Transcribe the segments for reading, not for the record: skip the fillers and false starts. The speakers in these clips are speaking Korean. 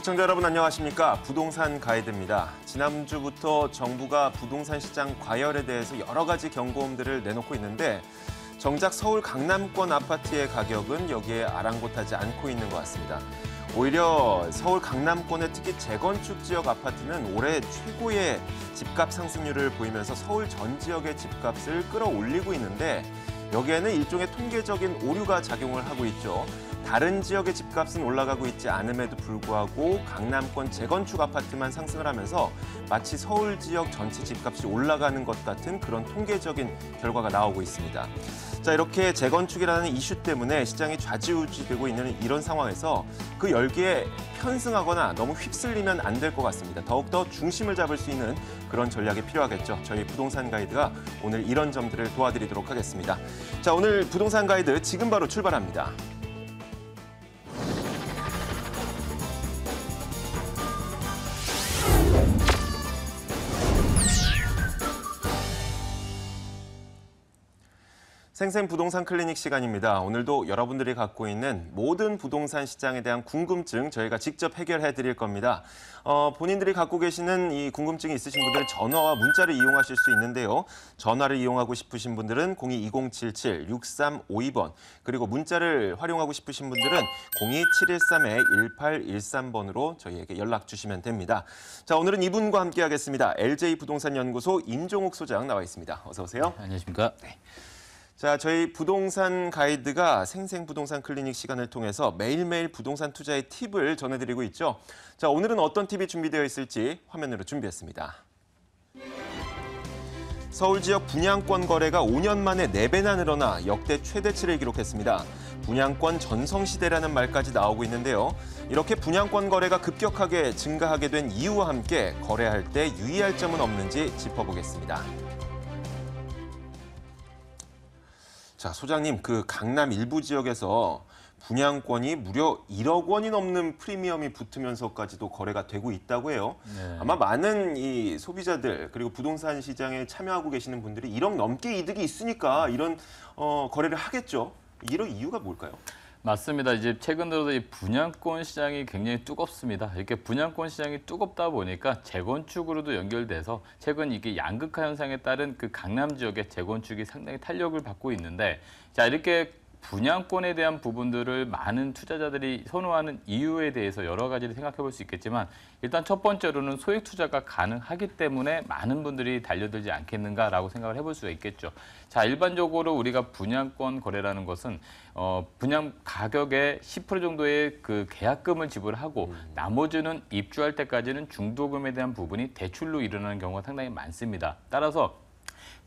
시청자 여러분 안녕하십니까? 부동산 가이드입니다. 지난주부터 정부가 부동산 시장 과열에 대해서 여러 가지 경고음들을 내놓고 있는데 정작 서울 강남권 아파트의 가격은 여기에 아랑곳하지 않고 있는 것 같습니다. 오히려 서울 강남권의 특히 재건축 지역 아파트는 올해 최고의 집값 상승률을 보이면서 서울 전 지역의 집값을 끌어올리고 있는데 여기에는 일종의 통계적인 오류가 작용을 하고 있죠. 다른 지역의 집값은 올라가고 있지 않음에도 불구하고 강남권 재건축 아파트만 상승을 하면서 마치 서울 지역 전체 집값이 올라가는 것 같은 그런 통계적인 결과가 나오고 있습니다. 자, 이렇게 재건축이라는 이슈 때문에 시장이 좌지우지되고 있는 이런 상황에서 그 열기에 편승하거나 너무 휩쓸리면 안 될 것 같습니다. 더욱더 중심을 잡을 수 있는 그런 전략이 필요하겠죠. 저희 부동산 가이드가 오늘 이런 점들을 도와드리도록 하겠습니다. 자, 오늘 부동산 가이드 지금 바로 출발합니다. 생생 부동산 클리닉 시간입니다. 오늘도 여러분들이 갖고 있는 모든 부동산 시장에 대한 궁금증 저희가 직접 해결해 드릴 겁니다. 본인들이 갖고 계시는 이 궁금증이 있으신 분들은 전화와 문자를 이용하실 수 있는데요. 전화를 이용하고 싶으신 분들은 02-2077-6352번 그리고 문자를 활용하고 싶으신 분들은 02713-1813번으로 저희에게 연락 주시면 됩니다. 자, 오늘은 이분과 함께 하겠습니다. LJ 부동산 연구소 임종욱 소장 나와 있습니다. 어서 오세요. 네, 안녕하십니까? 네. 자, 저희 부동산 가이드가 생생 부동산 클리닉 시간을 통해서 매일매일 부동산 투자의 팁을 전해드리고 있죠. 자, 오늘은 어떤 팁이 준비되어 있을지 화면으로 준비했습니다. 서울 지역 분양권 거래가 5년 만에 4배나 늘어나 역대 최대치를 기록했습니다. 분양권 전성시대라는 말까지 나오고 있는데요. 이렇게 분양권 거래가 급격하게 증가하게 된 이유와 함께 거래할 때 유의할 점은 없는지 짚어보겠습니다. 자, 소장님, 그 강남 일부 지역에서 분양권이 무려 1억 원이 넘는 프리미엄이 붙으면서까지도 거래가 되고 있다고 해요. 네. 아마 많은 이 소비자들 그리고 부동산 시장에 참여하고 계시는 분들이 1억 넘게 이득이 있으니까 이런 거래를 하겠죠. 이런 이유가 뭘까요? 맞습니다. 이제 최근 들어서 이 분양권 시장이 굉장히 뜨겁습니다. 이렇게 분양권 시장이 뜨겁다 보니까 재건축으로도 연결돼서 최근 이게 양극화 현상에 따른 그 강남 지역의 재건축이 상당히 탄력을 받고 있는데, 자, 이렇게 분양권에 대한 부분들을 많은 투자자들이 선호하는 이유에 대해서 여러 가지를 생각해 볼 수 있겠지만, 일단 첫 번째로는 소액 투자가 가능하기 때문에 많은 분들이 달려들지 않겠는가라고 생각을 해볼 수가 있겠죠. 자, 일반적으로 우리가 분양권 거래라는 것은 분양 가격의 10% 정도의 그 계약금을 지불하고 나머지는 입주할 때까지는 중도금에 대한 부분이 대출로 일어나는 경우가 상당히 많습니다. 따라서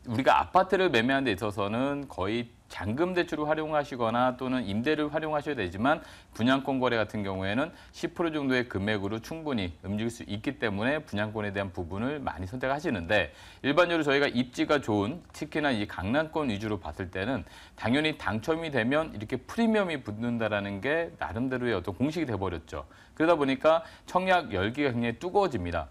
우리가 아파트를 매매하는 데 있어서는 거의 잔금 대출을 활용하시거나 또는 임대를 활용하셔야 되지만 분양권 거래 같은 경우에는 10% 정도의 금액으로 충분히 움직일 수 있기 때문에 분양권에 대한 부분을 많이 선택하시는데, 일반적으로 저희가 입지가 좋은 특히나 이 강남권 위주로 봤을 때는 당연히 당첨이 되면 이렇게 프리미엄이 붙는다라는 게 나름대로의 어떤 공식이 돼버렸죠. 그러다 보니까 청약 열기가 굉장히 뜨거워집니다.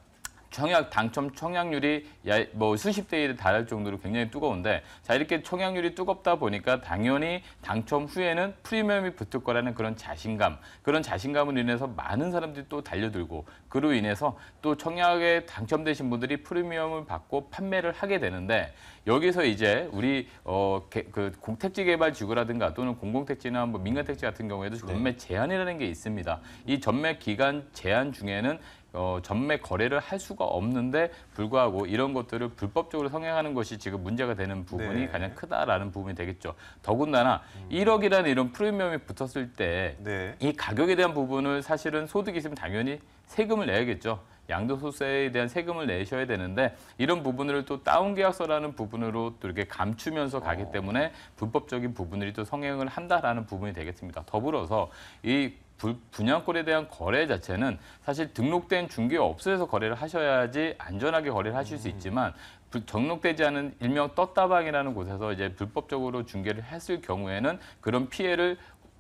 청약 당첨 청약률이 뭐 수십 대에 달할 정도로 굉장히 뜨거운데, 자, 이렇게 청약률이 뜨겁다 보니까 당연히 당첨 후에는 프리미엄이 붙을 거라는 그런 자신감으로 인해서 많은 사람들이 또 달려들고, 그로 인해서 또 청약에 당첨되신 분들이 프리미엄을 받고 판매를 하게 되는데, 여기서 이제 우리 그 택지 개발 지구라든가 또는 공공택지나 뭐 민간택지 같은 경우에도 전매 제한이라는 게 있습니다. 이 전매 기간 제한 중에는 전매 거래를 할 수가 없는데 불구하고 이런 것들을 불법적으로 성행하는 것이 지금 문제가 되는 부분이 가장 크다라는 부분이 되겠죠. 더군다나 1억이라는 이런 프리미엄이 붙었을 때 이 가격에 대한 부분을 사실은 소득이 있으면 당연히 세금을 내야겠죠. 양도소득세에 대한 세금을 내셔야 되는데 이런 부분을 또 다운계약서라는 부분으로 또 이렇게 감추면서 가기 때문에 불법적인 부분들이 또 성행을 한다라는 부분이 되겠습니다. 더불어서 이 분양권에 대한 거래 자체는 사실 등록된 중개업소에서 거래를 하셔야지 안전하게 거래를 하실 수 있지만, 등록되지 않은 일명 떴다방이라는 곳에서 이제 불법적으로 중개를 했을 경우에는 그런 피해를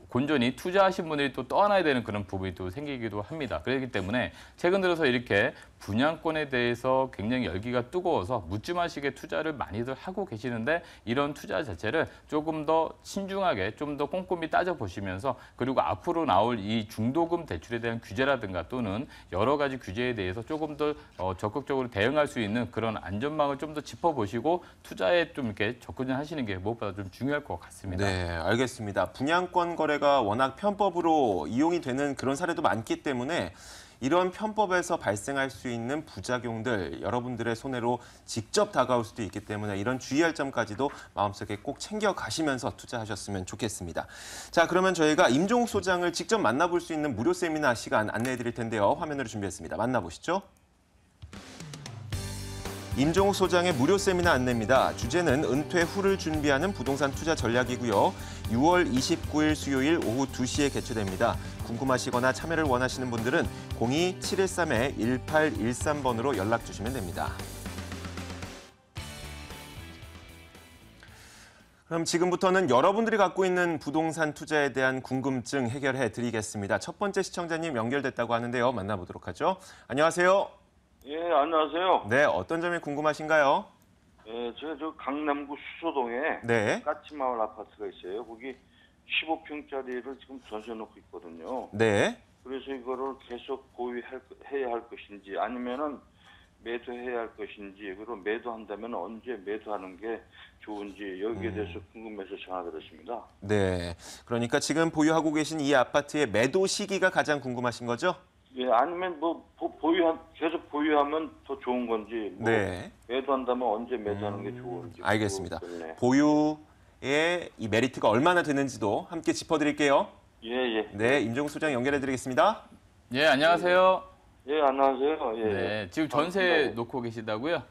곤전히 투자하신 분들이 또 떠나야 되는 그런 부분이 또 생기기도 합니다. 그렇기 때문에 최근 들어서 이렇게 분양권에 대해서 굉장히 열기가 뜨거워서 묻지마시게 투자를 많이들 하고 계시는데 이런 투자 자체를 조금 더 신중하게 좀 더 꼼꼼히 따져보시면서 그리고 앞으로 나올 이 중도금 대출에 대한 규제라든가 또는 여러 가지 규제에 대해서 조금 더 적극적으로 대응할 수 있는 그런 안전망을 좀 더 짚어보시고 투자에 좀 이렇게 접근하시는 게 무엇보다 좀 중요할 것 같습니다. 네, 알겠습니다. 분양권 거래가 워낙 편법으로 이용이 되는 그런 사례도 많기 때문에 이런 편법에서 발생할 수 있는 부작용들 여러분들의 손해로 직접 다가올 수도 있기 때문에 이런 주의할 점까지도 마음속에 꼭 챙겨가시면서 투자하셨으면 좋겠습니다. 자, 그러면 저희가 임종욱 소장을 직접 만나볼 수 있는 무료 세미나 시간 안내해 드릴 텐데요. 화면으로 준비했습니다. 만나보시죠. 임종욱 소장의 무료 세미나 안내입니다. 주제는 은퇴 후를 준비하는 부동산 투자 전략이고요. 6월 29일 수요일 오후 2시에 개최됩니다. 궁금하시거나 참여를 원하시는 분들은 02-713-1813번으로 연락 주시면 됩니다. 그럼 지금부터는 여러분들이 갖고 있는 부동산 투자에 대한 궁금증 해결해 드리겠습니다. 첫 번째 시청자님 연결됐다고 하는데요. 만나보도록 하죠. 안녕하세요. 예, 안녕하세요. 네, 어떤 점이 궁금하신가요? 예, 제가 저 강남구 수소동에 네. 까치마을 아파트가 있어요. 거기 15평짜리를 지금 전세 놓고 있거든요. 네. 그래서 이거를 계속 보유해야 할 것인지 아니면은 매도해야 할 것인지 그리고 매도한다면 언제 매도하는 게 좋은지 여기에 대해서 궁금해서 전화드렸습니다. 네. 그러니까 지금 보유하고 계신 이 아파트의 매도 시기가 가장 궁금하신 거죠? 예, 아니면 뭐 계속 보유하면 더 좋은 건지 뭐 네. 매도한다면 언제 매도하는 게 좋은지. 알겠습니다. 그거 때문에. 보유의 이 메리트가 얼마나 되는지도 함께 짚어드릴게요. 예, 예. 네, 임종욱 소장 연결해드리겠습니다. 예, 안녕하세요. 예, 안녕하세요. 예. 네, 지금 전세 반갑습니다. 놓고 계시다고요?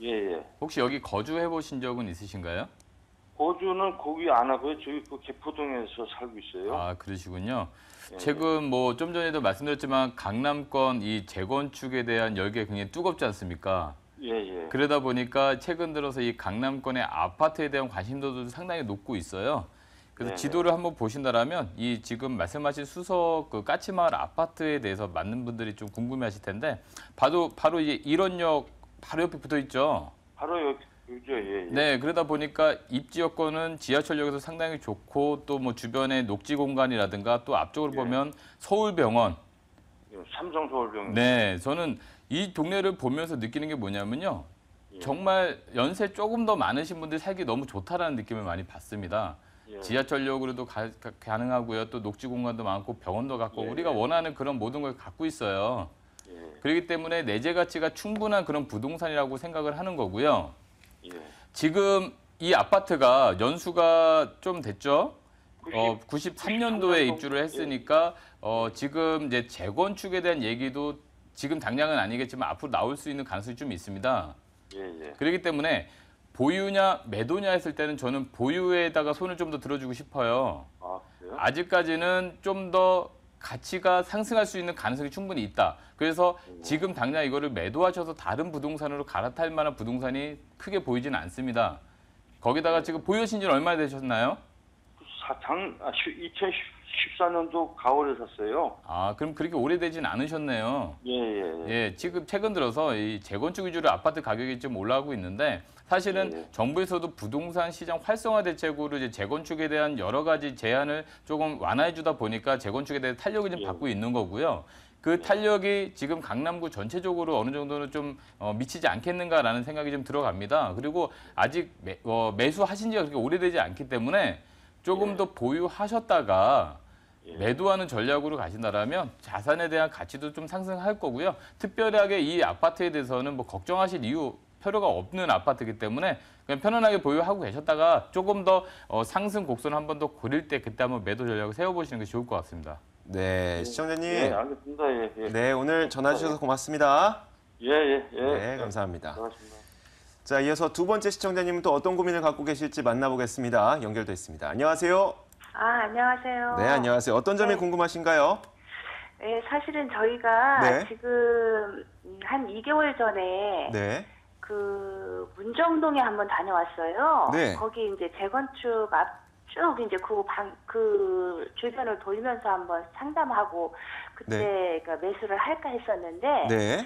예, 예. 혹시 여기 거주해 보신 적은 있으신가요? 거주는 거기 안 하고요. 저기 그 개포동에서 살고 있어요. 아, 그러시군요. 예, 최근 뭐 좀 전에도 말씀드렸지만 강남권 이 재건축에 대한 열기가 굉장히 뜨겁지 않습니까? 예, 예. 그러다 보니까 최근 들어서 이 강남권의 아파트에 대한 관심도도 상당히 높고 있어요. 그래서 네네. 지도를 한번 보신다라면 이 지금 말씀하신 수서 그 까치마을 아파트에 대해서 많은 분들이 좀 궁금해하실 텐데 바로 이제 일원역 바로 옆에 붙어 있죠. 바로 여기죠. 예, 예. 네, 그러다 보니까 입지 여건은 지하철역에서 상당히 좋고 또 뭐 주변에 녹지 공간이라든가 또 앞쪽으로 예. 보면 서울병원. 예, 삼성서울병원. 네, 저는 이 동네를 보면서 느끼는 게 뭐냐면요. 예. 정말 연세 조금 더 많으신 분들 살기 너무 좋다라는 느낌을 많이 받습니다. 예. 지하철역으로도 가능하고요. 또 녹지 공간도 많고 병원도 갖고 예. 우리가 원하는 그런 모든 걸 갖고 있어요. 예. 그렇기 때문에 내재 가치가 충분한 그런 부동산이라고 생각을 하는 거고요. 예. 지금 이 아파트가 연수가 좀 됐죠. 93년도에 입주를 했으니까 지금 이제 재건축에 대한 얘기도 지금 당장은 아니겠지만 앞으로 나올 수 있는 가능성이 좀 있습니다. 예, 예. 그렇기 때문에 보유냐 매도냐 했을 때는 저는 보유에다가 손을 좀 더 들어주고 싶어요. 아, 그래요? 아직까지는 좀 더 가치가 상승할 수 있는 가능성이 충분히 있다. 그래서 지금 당장 이거를 매도하셔서 다른 부동산으로 갈아탈 만한 부동산이 크게 보이지는 않습니다. 거기다가 지금 보유하신 지는 얼마나 되셨나요? 2014년도 가을에 샀어요. 아, 그럼 그렇게 오래되진 않으셨네요. 예, 예, 예. 예, 지금 최근 들어서 이 재건축 위주로 아파트 가격이 좀 올라가고 있는데 사실은 예. 정부에서도 부동산 시장 활성화 대책으로 이제 재건축에 대한 여러 가지 제한을 조금 완화해 주다 보니까 재건축에 대해 탄력을 좀 예. 받고 있는 거고요. 그 탄력이 지금 강남구 전체적으로 어느 정도는 좀 미치지 않겠는가라는 생각이 좀 들어갑니다. 그리고 아직 매수하신 지가 그렇게 오래되지 않기 때문에 조금 더 보유하셨다가 매도하는 전략으로 가신다라면 자산에 대한 가치도 좀 상승할 거고요. 특별하게 이 아파트에 대해서는 뭐 걱정하실 이유 필요가 없는 아파트이기 때문에 그냥 편안하게 보유하고 계셨다가 조금 더 상승 곡선 한 번 더 고릴 때 그때 한번 매도 전략을 세워보시는 게 좋을 것 같습니다. 네, 시청자님. 예, 알겠습니다. 예, 예. 네, 오늘 전화 주셔서 고맙습니다. 예, 예, 예. 네, 감사합니다. 고맙습니다. 자, 이어서 두 번째 시청자님은 또 어떤 고민을 갖고 계실지 만나보겠습니다. 연결돼 있습니다. 안녕하세요. 안녕하세요. 네, 안녕하세요. 어떤 점이 네. 궁금하신가요? 네, 사실은 저희가 네. 지금 한 2개월 전에 네. 그 문정동에 한번 다녀왔어요. 네. 거기 이제 재건축 쭉 이제 그 주변을 돌면서 한번 상담하고 그때 그러니까 매수를 할까 했었는데 네.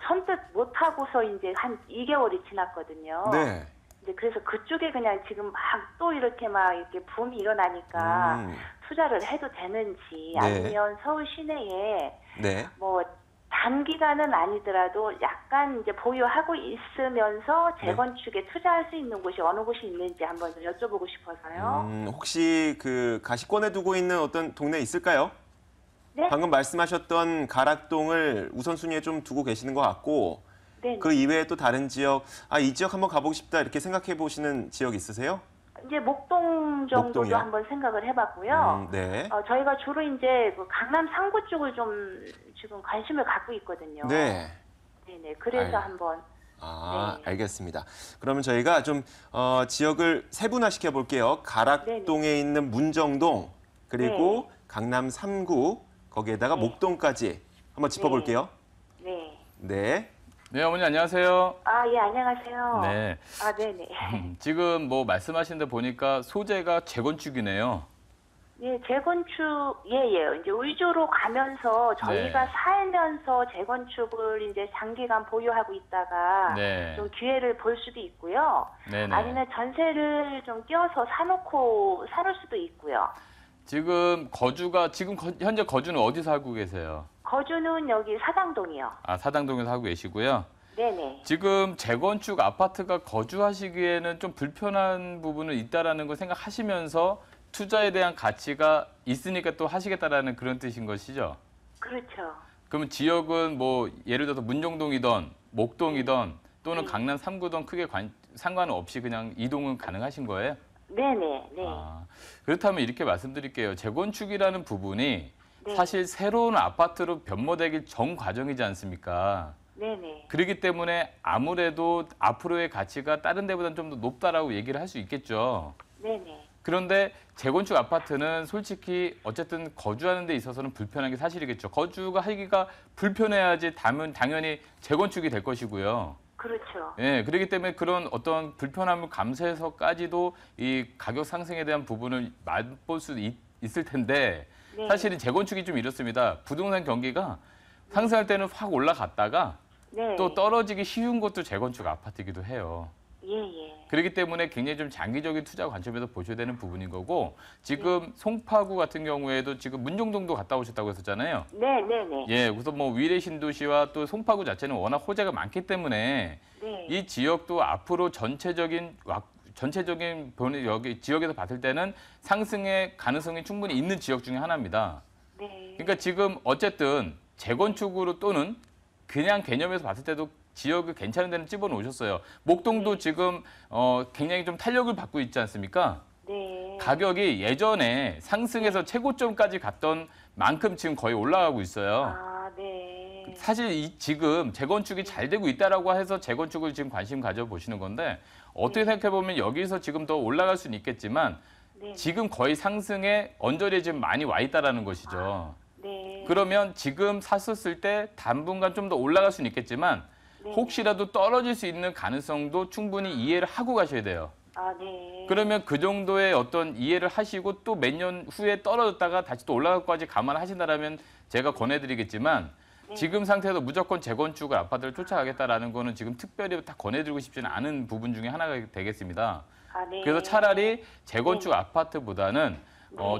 선뜻 못 하고서 이제 한 2개월이 지났거든요. 네. 이제 그래서 그쪽에 그냥 지금 막 또 이렇게 막 이렇게 붐이 일어나니까 투자를 해도 되는지 네. 아니면 서울 시내에 네. 뭐 단기간은 아니더라도 약간 이제 보유하고 있으면서 재건축에 투자할 수 있는 곳이 어느 곳이 있는지 한번 좀 여쭤보고 싶어서요. 혹시 그 가시권에 두고 있는 어떤 동네 있을까요? 네? 방금 말씀하셨던 가락동을 우선순위에 좀 두고 계시는 것 같고 네. 그 이외에 또 다른 지역, 이 지역 한번 가보고 싶다 이렇게 생각해 보시는 지역 있으세요? 이제 목동 정도도 목동이요? 한번 생각을 해봤고요. 네. 저희가 주로 이제 그 강남 상구 쪽을 좀 지금 관심을 갖고 있거든요. 네. 네네. 그래서 아유. 한번. 네. 알겠습니다. 그러면 저희가 좀 지역을 세분화시켜 볼게요. 가락동에 있는 문정동, 그리고 강남 3구, 거기에다가 목동까지 한번 짚어볼게요. 네. 네. 네, 어머니 안녕하세요. 예, 안녕하세요. 네. 네네. 지금 뭐 말씀하신 데 보니까 소재가 재건축이네요. 예, 재건축, 예. 이제 위주로 가면서 저희가 네. 살면서 재건축을 이제 장기간 보유하고 있다가 네. 좀 기회를 볼 수도 있고요. 네네. 아니면 전세를 좀 껴서 사놓고 사놓을 수도 있고요. 지금 현재 거주는 어디서 살고 계세요? 거주는 여기 사당동이요. 사당동에서 하고 계시고요. 네네. 지금 재건축 아파트가 거주하시기에는 좀 불편한 부분은 있다라는 걸 생각하시면서 투자에 대한 가치가 있으니까 또 하시겠다라는 그런 뜻인 것이죠? 그렇죠. 그러면 지역은 뭐 예를 들어서 문정동이든 목동이든 또는 강남 3구든 크게 상관 없이 그냥 이동은 가능하신 거예요? 네네. 네. 그렇다면 이렇게 말씀드릴게요. 재건축이라는 부분이 네. 사실 새로운 아파트로 변모되기 전 과정이지 않습니까? 네네. 그렇기 때문에 아무래도 앞으로의 가치가 다른 데보다는 좀 더 높다라고 얘기를 할 수 있겠죠. 네네. 그런데 재건축 아파트는 솔직히 어쨌든 거주하는 데 있어서는 불편한 게 사실이겠죠. 거주가 하기가 불편해야지 당연히 재건축이 될 것이고요. 그렇죠. 예, 그렇기 때문에 그런 어떤 불편함을 감수해서까지도 이 가격 상승에 대한 부분을 맛볼 수 있을 텐데 네. 사실은 재건축이 좀 이렇습니다. 부동산 경기가 상승할 때는 확 올라갔다가 네. 또 떨어지기 쉬운 것도 재건축 아파트이기도 해요. 예. 그렇기 때문에 굉장히 좀 장기적인 투자 관점에서 보셔야 되는 부분인 거고 지금 송파구 같은 경우에도 지금 문정동도 갔다 오셨다고 했었잖아요. 네네네. 예, 그래서 뭐 위례 신도시와 또 송파구 자체는 워낙 호재가 많기 때문에 네. 이 지역도 앞으로 전체적인 여기 지역에서 봤을 때는 상승의 가능성이 충분히 있는 지역 중에 하나입니다. 네. 그러니까 지금 어쨌든 재건축으로 또는 그냥 개념에서 봤을 때도 지역을 괜찮은 데는 집어놓으셨어요. 목동도 지금 굉장히 좀 탄력을 받고 있지 않습니까? 네. 가격이 예전에 상승해서 최고점까지 갔던 만큼 지금 거의 올라가고 있어요. 네. 사실 지금 재건축이 잘 되고 있다라고 해서 재건축을 지금 관심 가져보시는 건데 어떻게 생각해 보면 여기서 지금 더 올라갈 수는 있겠지만 네. 지금 거의 상승에 언저리에 지금 많이 와 있다라는 것이죠. 네. 그러면 지금 샀었을 때 당분간 좀 더 올라갈 수는 있겠지만 네. 혹시라도 떨어질 수 있는 가능성도 충분히 이해를 하고 가셔야 돼요. 네. 그러면 그 정도의 어떤 이해를 하시고 또 몇 년 후에 떨어졌다가 다시 또 올라갈 것까지 감안하신다라면 제가 권해드리겠지만 지금 상태에서 무조건 재건축을 아파트를 쫓아가겠다라는 거는 지금 특별히 다 권해드리고 싶지는 않은 부분 중에 하나가 되겠습니다. 네. 그래서 차라리 재건축 아파트보다는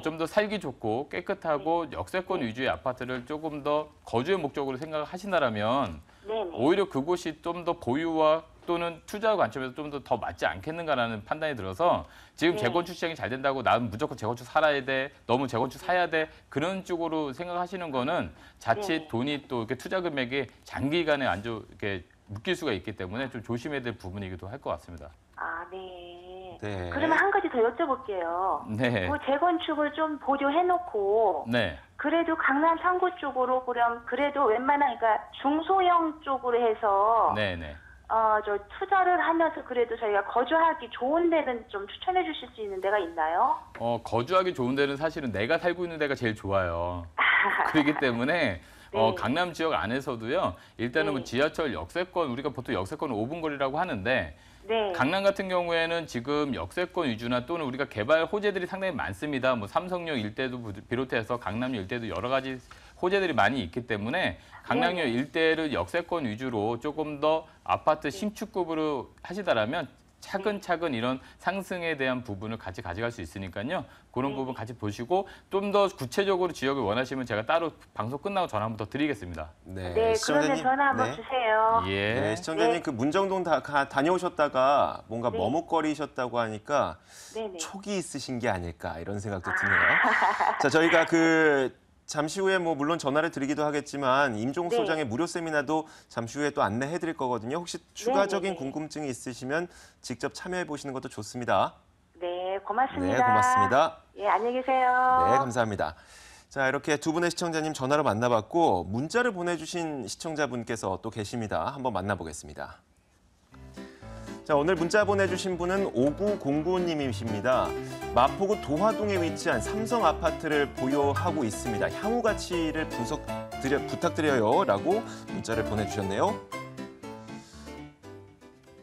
좀 더 살기 좋고 깨끗하고 역세권 위주의 아파트를 조금 더 거주의 목적으로 생각을 하신다라면 네네. 오히려 그곳이 좀 더 보유와 또는 투자 관점에서 좀 더 맞지 않겠는가라는 판단이 들어서 지금 네. 재건축 시장이 잘 된다고 나는 무조건 재건축 살아야 돼, 너무 재건축 사야 돼 그런 쪽으로 생각하시는 거는 자칫 네. 돈이 또 이렇게 투자 금액이 장기간에 안 이렇게 묶일 수가 있기 때문에 좀 조심해야 될 부분이기도 할 것 같습니다. 네. 네. 그러면 한 가지 더 여쭤볼게요. 네, 그 재건축을 좀 보조해놓고 네, 그래도 강남 3구 쪽으로 그래도 웬만한 그러니까 중소형 쪽으로 해서 네, 네. 저 투자를 하면서 그래도 저희가 거주하기 좋은 데는 좀 추천해 주실 수 있는 데가 있나요? 거주하기 좋은 데는 사실은 내가 살고 있는 데가 제일 좋아요. 그렇기 때문에 네. 강남 지역 안에서도요. 일단은 뭐 네. 지하철 역세권 우리가 보통 역세권 5분 거리라고 하는데 네. 강남 같은 경우에는 지금 역세권 위주나 또는 우리가 개발 호재들이 상당히 많습니다. 뭐 삼성역 일대도 비롯해서 강남역 일대도 여러 가지 호재들이 많이 있기 때문에 강남역 일대를 역세권 위주로 조금 더 아파트 신축급으로 하시다라면 차근차근 이런 상승에 대한 부분을 같이 가져갈 수 있으니까요. 그런 부분 같이 보시고 좀 더 구체적으로 지역을 원하시면 제가 따로 방송 끝나고 전화 한번 더 드리겠습니다. 네, 그러면 전화 한번 주세요. 예. 네, 시청자님 네. 그 문정동 다녀오셨다가 뭔가 네. 머뭇거리셨다고 하니까 네네. 촉이 있으신 게 아닐까 이런 생각도 드네요. 자, 저희가 잠시 후에 뭐 물론 전화를 드리기도 하겠지만 임종욱 네. 소장의 무료 세미나도 잠시 후에 또 안내해 드릴 거거든요. 혹시 추가적인 네네네. 궁금증이 있으시면 직접 참여해 보시는 것도 좋습니다. 네, 고맙습니다. 네, 고맙습니다. 예, 안녕히 계세요. 네, 감사합니다. 자, 이렇게 두 분의 시청자님 전화로 만나봤고 문자를 보내주신 시청자분께서 또 계십니다. 한번 만나보겠습니다. 자, 오늘 문자 보내주신 분은 5909님이십니다. 마포구 도화동에 위치한 삼성 아파트를 보유하고 있습니다. 향후 가치를 부탁드려요 라고 문자를 보내주셨네요.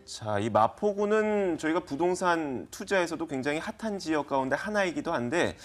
자, 이 마포구는 저희가 부동산 투자에서도 굉장히 핫한 지역 가운데 하나이기도 한데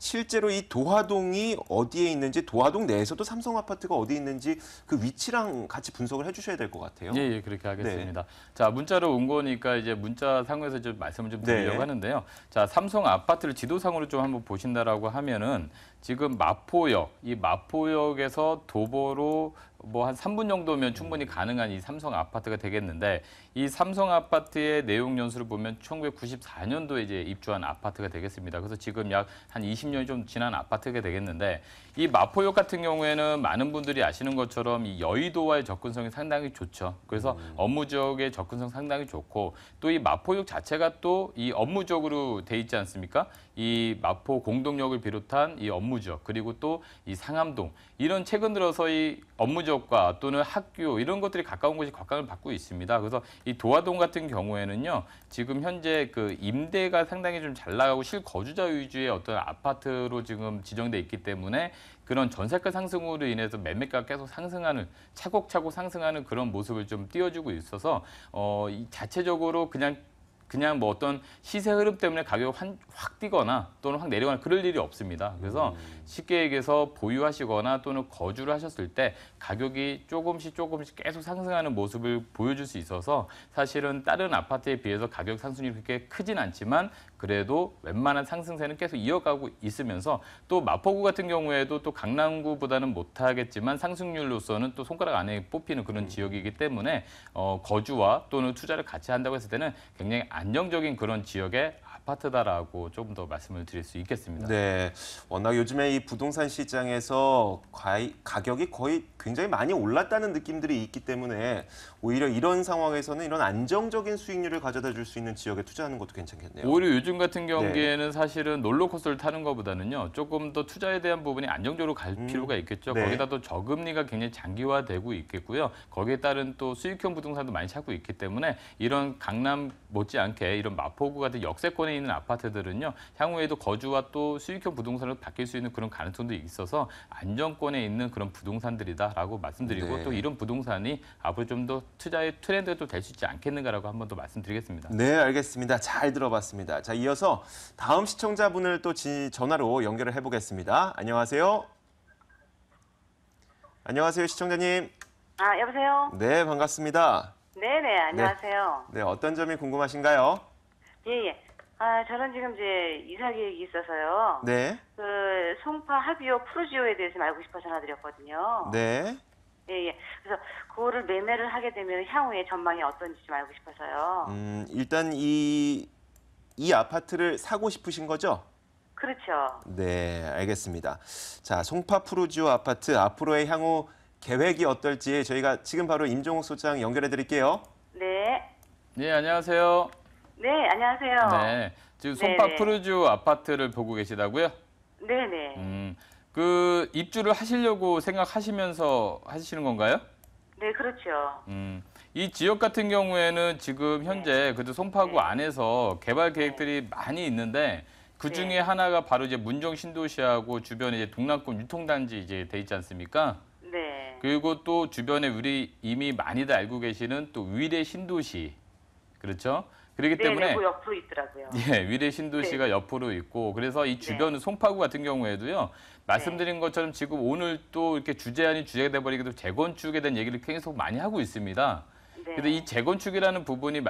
실제로 이 도화동이 어디에 있는지, 도화동 내에서도 삼성 아파트가 어디 있는지 그 위치랑 같이 분석을 해주셔야 될 것 같아요. 예, 그렇게 하겠습니다. 자, 문자로 온 거니까 이제 문자 상에서 좀 말씀을 좀 드리려고 네. 하는데요. 자, 삼성 아파트를 지도상으로 좀 한번 보신다라고 하면은 지금 마포역, 이 마포역에서 도보로 뭐 한 3분 정도면 충분히 가능한 이 삼성 아파트가 되겠는데 이 삼성 아파트의 내용 연수를 보면 1994년도에 이제 입주한 아파트가 되겠습니다. 그래서 지금 약 한 20년이 좀 지난 아파트가 되겠는데 이 마포역 같은 경우에는 많은 분들이 아시는 것처럼 이 여의도와의 접근성이 상당히 좋죠. 그래서 업무 지역의 접근성 상당히 좋고 또 이 마포역 자체가 또 이 업무 지역으로 돼 있지 않습니까? 이 마포 공동역을 비롯한 이 업무 지역 그리고 또 이 상암동 이런 최근 들어서 이 업무 지역과 또는 학교 이런 것들이 가까운 곳이 각광을 받고 있습니다. 그래서 이 도화동 같은 경우에는요. 지금 현재 그 임대가 상당히 좀 잘 나가고 실거주자 위주의 어떤 아파트로 지금 지정돼 있기 때문에 그런 전세가 상승으로 인해서 매매가가 계속 상승하는 차곡차곡 상승하는 그런 모습을 좀 띄워주고 있어서 이 자체적으로 그냥 뭐 어떤 시세 흐름 때문에 가격이 확 뛰거나 또는 확 내려가거나 그럴 일이 없습니다. 그래서 쉽게 얘기해서 보유하시거나 또는 거주를 하셨을 때 가격이 조금씩 계속 상승하는 모습을 보여줄 수 있어서 사실은 다른 아파트에 비해서 가격 상승률이 그렇게 크진 않지만 그래도 웬만한 상승세는 계속 이어가고 있으면서 또 마포구 같은 경우에도 또 강남구보다는 못하겠지만 상승률로서는 또 손가락 안에 뽑히는 그런 지역이기 때문에 거주와 또는 투자를 같이 한다고 했을 때는 굉장히 안정적인 그런 지역의 아파트다라고 조금 더 말씀을 드릴 수 있겠습니다. 네, 워낙 요즘에 이 부동산 시장에서 가격이 거의 굉장히 많이 올랐다는 느낌들이 있기 때문에 오히려 이런 상황에서는 이런 안정적인 수익률을 가져다 줄 수 있는 지역에 투자하는 것도 괜찮겠네요. 오히려 요즘 같은 경우에는 사실은 롤러코스터를 타는 것보다는요. 조금 더 투자에 대한 부분이 안정적으로 갈 필요가 있겠죠. 네. 거기다 또 저금리가 굉장히 장기화되고 있겠고요. 거기에 따른 또 수익형 부동산도 많이 찾고 있기 때문에 이런 강남 못지않게 이런 마포구 같은 역세권에 있는 아파트들은요. 향후에도 거주와 또 수익형 부동산으로 바뀔 수 있는 그런 가능성도 있어서 안정권에 있는 그런 부동산들이다라고 말씀드리고 네. 또 이런 부동산이 앞으로 좀 더 투자의 트렌드가 될 수 있지 않겠는가라고 한번 더 말씀드리겠습니다. 네, 알겠습니다. 잘 들어봤습니다. 자, 이어서 다음 시청자분을 또 전화로 연결을 해보겠습니다. 안녕하세요. 안녕하세요, 시청자님. 아, 여보세요? 네, 반갑습니다. 네네, 안녕하세요. 네, 어떤 점이 궁금하신가요? 예. 아, 저는 지금 이제 이사 계획이 있어서요. 네, 그 송파 하비오 프루지오에 대해서 알고 싶어서 전화드렸거든요. 네. 예. 그래서 그거를 매매를 하게 되면 향후에 전망이 어떤지 좀 알고 싶어서요. 일단 이 아파트를 사고 싶으신 거죠? 그렇죠. 네, 알겠습니다. 자, 송파 푸르지오 아파트 앞으로의 향후 계획이 어떨지 저희가 지금 바로 임종욱 소장 연결해 드릴게요. 네. 네, 안녕하세요. 네, 안녕하세요. 네, 지금 송파 네네. 푸르지오 아파트를 보고 계시다고요? 네네. 그 입주를 하시려고 생각하시면서 하시는 건가요? 네, 그렇죠. 이 지역 같은 경우에는 지금 현재 그래도 송파구 안에서 개발 계획들이 많이 있는데 그 중에 네. 하나가 바로 이제 문정 신도시하고 주변에 이제 동남권 유통단지 이제 돼 있지 않습니까? 네. 그리고 또 주변에 우리 이미 많이들 알고 계시는 또 위례 신도시 그렇죠? 그렇기 네네, 때문에 그 옆으로 있더라고요. 예, 위례 신도시가 네. 옆으로 있고 그래서 이 주변 송파구 같은 경우에도요. 말씀드린 것처럼 지금 오늘 또 이렇게 주제안이 주제가 돼버리기도 재건축에 대한 얘기를 계속 많이 하고 있습니다. 네. 그런데 이 재건축이라는 부분이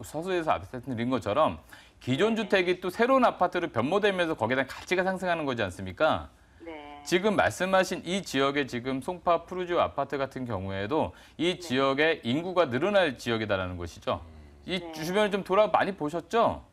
서두에서 앞에서 드린 것처럼 기존 주택이 또 새로운 아파트로 변모되면서 거기에 대한 가치가 상승하는 거지 않습니까? 네. 지금 말씀하신 이 지역의 지금 송파 푸르지오 아파트 같은 경우에도 이 지역의 인구가 늘어날 지역이다라는 것이죠. 이 네. 주변을 좀 많이 보셨죠?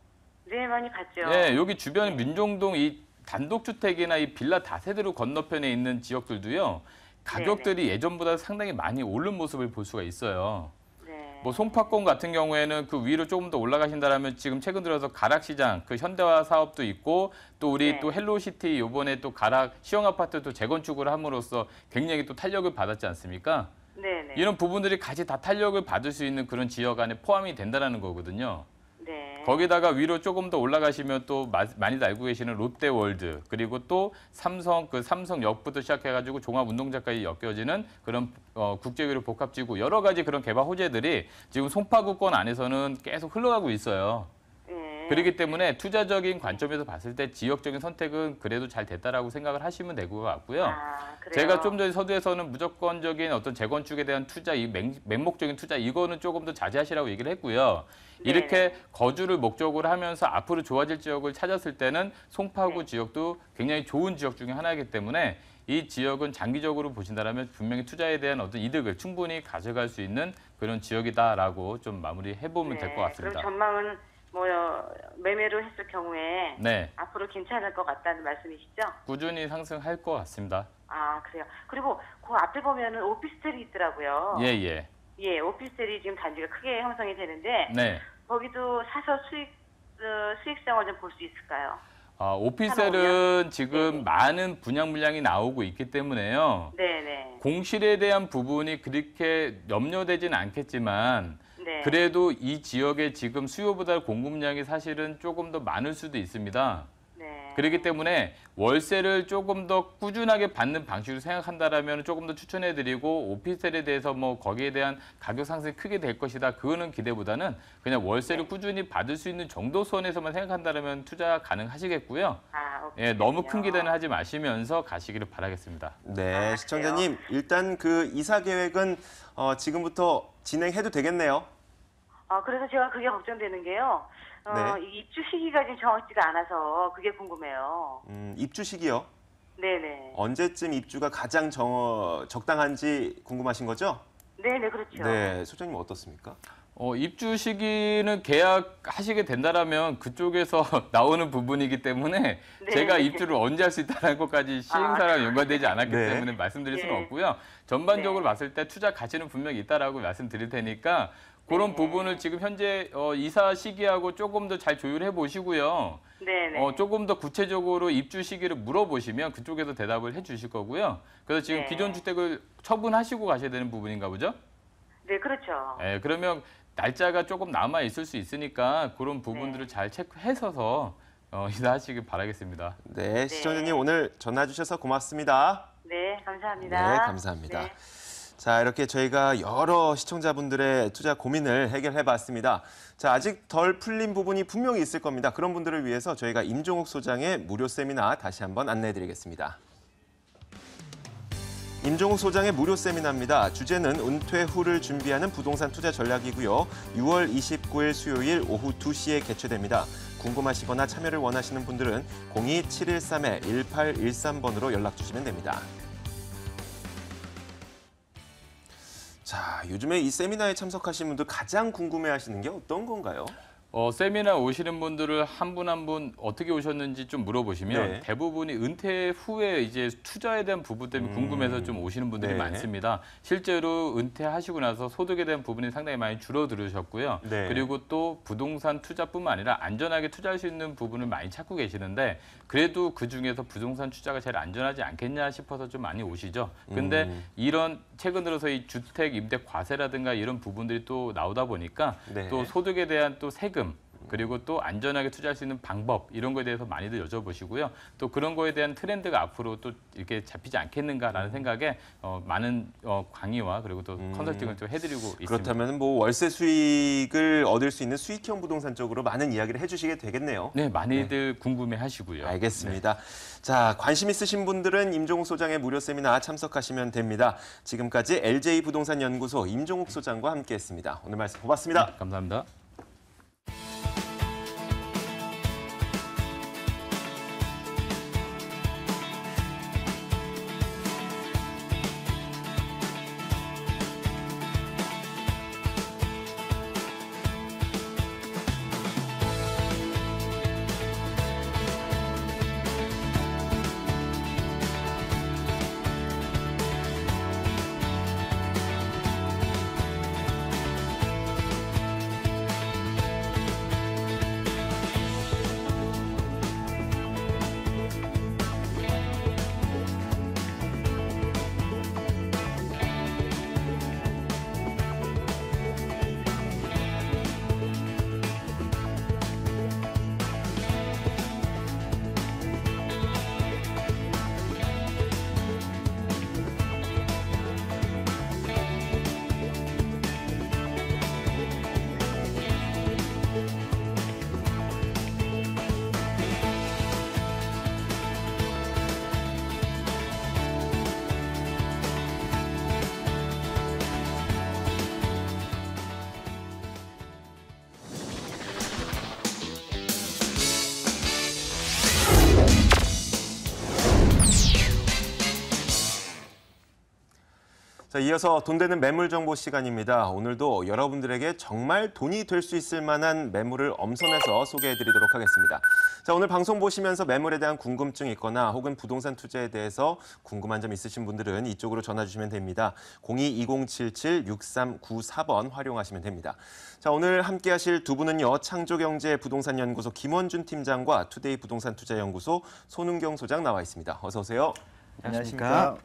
네, 많이 봤죠. 예, 여기 주변 민종동 이 단독주택이나 이 빌라 다세대로 건너편에 있는 지역들도요. 가격들이 예전보다 상당히 많이 오른 모습을 볼 수가 있어요. 네. 뭐 송파권 같은 경우에는 그 위로 조금 더 올라가신다라면 지금 최근 들어서 가락시장 그 현대화 사업도 있고 또 우리 네. 또 헬로시티 요번에 또 가락 시형 아파트도 재건축을 함으로써 굉장히 또 탄력을 받았지 않습니까? 네네. 이런 부분들이 같이 다 탄력을 받을 수 있는 그런 지역 안에 포함이 된다는 거거든요. 네. 거기다가 위로 조금 더 올라가시면 또 많이들 알고 계시는 롯데월드 그리고 또 삼성역부터 시작해가지고 종합운동장까지 엮여지는 그런 국제교류 복합지구 여러 가지 그런 개발 호재들이 지금 송파구권 안에서는 계속 흘러가고 있어요. 네. 그렇기 때문에 투자적인 관점에서 봤을 때 지역적인 선택은 그래도 잘 됐다라고 생각을 하시면 될 것 같고요. 아, 그래요? 제가 좀 전에 서두에서는 무조건적인 어떤 재건축에 대한 투자, 이 맹목적인 투자 이거는 조금 더 자제하시라고 얘기를 했고요. 이렇게 거주를 목적으로 하면서 앞으로 좋아질 지역을 찾았을 때는 송파구 네. 지역도 굉장히 좋은 지역 중에 하나이기 때문에 이 지역은 장기적으로 보신다면 분명히 투자에 대한 어떤 이득을 충분히 가져갈 수 있는 그런 지역이다라고 좀 마무리해보면 될 것 같습니다. 그럼 전망은 뭐 매매를 했을 경우에 네, 앞으로 괜찮을 것 같다는 말씀이시죠? 꾸준히 상승할 것 같습니다. 아, 그래요. 그리고 그 앞에 보면은 오피스텔이 있더라고요. 예, 예. 예, 오피스텔이 지금 단지가 크게 형성이 되는데 네. 거기도 사서 수익성을 좀 볼 수 있을까요? 오피스텔은 지금 네네. 많은 분양 물량이 나오고 있기 때문에요. 네네. 공실에 대한 부분이 그렇게 염려되지는 않겠지만 네. 그래도 이 지역의 지금 수요보다 공급량이 사실은 조금 더 많을 수도 있습니다. 네. 그렇기 때문에 월세를 조금 더 꾸준하게 받는 방식으로 생각한다라면 조금 더 추천해드리고 오피스텔에 대해서 뭐 거기에 대한 가격 상승이 크게 될 것이다. 그거는 기대보다는 그냥 월세를 꾸준히 받을 수 있는 정도 선에서만 생각한다라면 투자 가능하시겠고요. 아, 예, 너무 큰 오피스텔이요. 기대는 하지 마시면서 가시기를 바라겠습니다. 네, 아, 시청자님 일단 그 이사 계획은 지금부터 진행해도 되겠네요. 그래서 제가 그게 걱정되는 게요. 네. 이 입주 시기가 지금 정확지가 않아서 그게 궁금해요. 입주 시기요? 네네. 언제쯤 입주가 가장 적당한지 궁금하신 거죠? 네네, 그렇죠. 네, 소장님 어떻습니까? 입주 시기는 계약하시게 된다라면 그쪽에서 나오는 부분이기 때문에 네. 제가 입주를 언제 할 수 있다는 것까지 시행사랑 연관되지 않았기 네. 때문에 말씀드릴 수는 네. 없고요. 전반적으로 네. 봤을 때 투자 가치는 분명히 있다라고 말씀드릴 테니까 그런 부분을 지금 현재 이사 시기하고 조금 더 잘 조율해 보시고요. 네네. 조금 더 구체적으로 입주 시기를 물어보시면 그쪽에서 대답을 해 주실 거고요. 그래서 지금 네. 기존 주택을 처분하시고 가셔야 되는 부분인가 보죠? 네, 그렇죠. 예, 그러면 날짜가 조금 남아 있을 수 있으니까 그런 부분들을 잘 체크해서서 이사하시길 바라겠습니다. 네, 시청자님 오늘 전화 주셔서 고맙습니다. 네, 감사합니다. 네, 감사합니다. 네. 자, 이렇게 저희가 여러 시청자분들의 투자 고민을 해결해 봤습니다. 자, 아직 덜 풀린 부분이 분명히 있을 겁니다. 그런 분들을 위해서 저희가 임종욱 소장의 무료 세미나 다시 한번 안내해 드리겠습니다. 임종욱 소장의 무료 세미나입니다. 주제는 은퇴 후를 준비하는 부동산 투자 전략이고요. 6월 29일 수요일 오후 2시에 개최됩니다. 궁금하시거나 참여를 원하시는 분들은 02-713-1813번으로 연락 주시면 됩니다. 자, 요즘에 이 세미나에 참석하신 분들 가장 궁금해하시는 게 어떤 건가요? 세미나 오시는 분들을 한 분 한 분 어떻게 오셨는지 좀 물어보시면 네. 대부분이 은퇴 후에 이제 투자에 대한 부분 때문에 궁금해서 좀 오시는 분들이 네. 많습니다. 실제로 은퇴하시고 나서 소득에 대한 부분이 상당히 많이 줄어들으셨고요. 네. 그리고 또 부동산 투자뿐만 아니라 안전하게 투자할 수 있는 부분을 많이 찾고 계시는데 그래도 그중에서 부동산 투자가 제일 안전하지 않겠냐 싶어서 좀 많이 오시죠. 근데 이런 최근 들어서 이 주택 임대 과세라든가 이런 부분들이 또 나오다 보니까 네. 또 소득에 대한 또 세금 그리고 또 안전하게 투자할 수 있는 방법 이런 거에 대해서 많이들 여쭤보시고요. 또 그런 거에 대한 트렌드가 앞으로 또 이렇게 잡히지 않겠는가라는 생각에 많은 강의와 그리고 또 컨설팅을 좀 해드리고 있습니다. 그렇다면 뭐 월세 수익을 얻을 수 있는 수익형 부동산 쪽으로 많은 이야기를 해주시게 되겠네요. 네, 많이들 궁금해하시고요. 알겠습니다. 자, 관심 있으신 분들은 임종욱 소장의 무료 세미나 참석하시면 됩니다. 지금까지 LJ 부동산 연구소 임종욱 소장과 함께했습니다. 오늘 말씀 고맙습니다. 네, 감사합니다. 자, 이어서 돈 되는 매물 정보 시간입니다. 오늘도 여러분들에게 정말 돈이 될 수 있을 만한 매물을 엄선해서 소개해드리도록 하겠습니다. 자, 오늘 방송 보시면서 매물에 대한 궁금증이 있거나 혹은 부동산 투자에 대해서 궁금한 점 있으신 분들은 이쪽으로 전화 주시면 됩니다. 02-2077-6394번 활용하시면 됩니다. 자, 오늘 함께 하실 두 분은요. 창조경제부동산연구소 김원준 팀장과 투데이 부동산 투자연구소 손은경 소장 나와 있습니다. 어서 오세요. 안녕하십니까.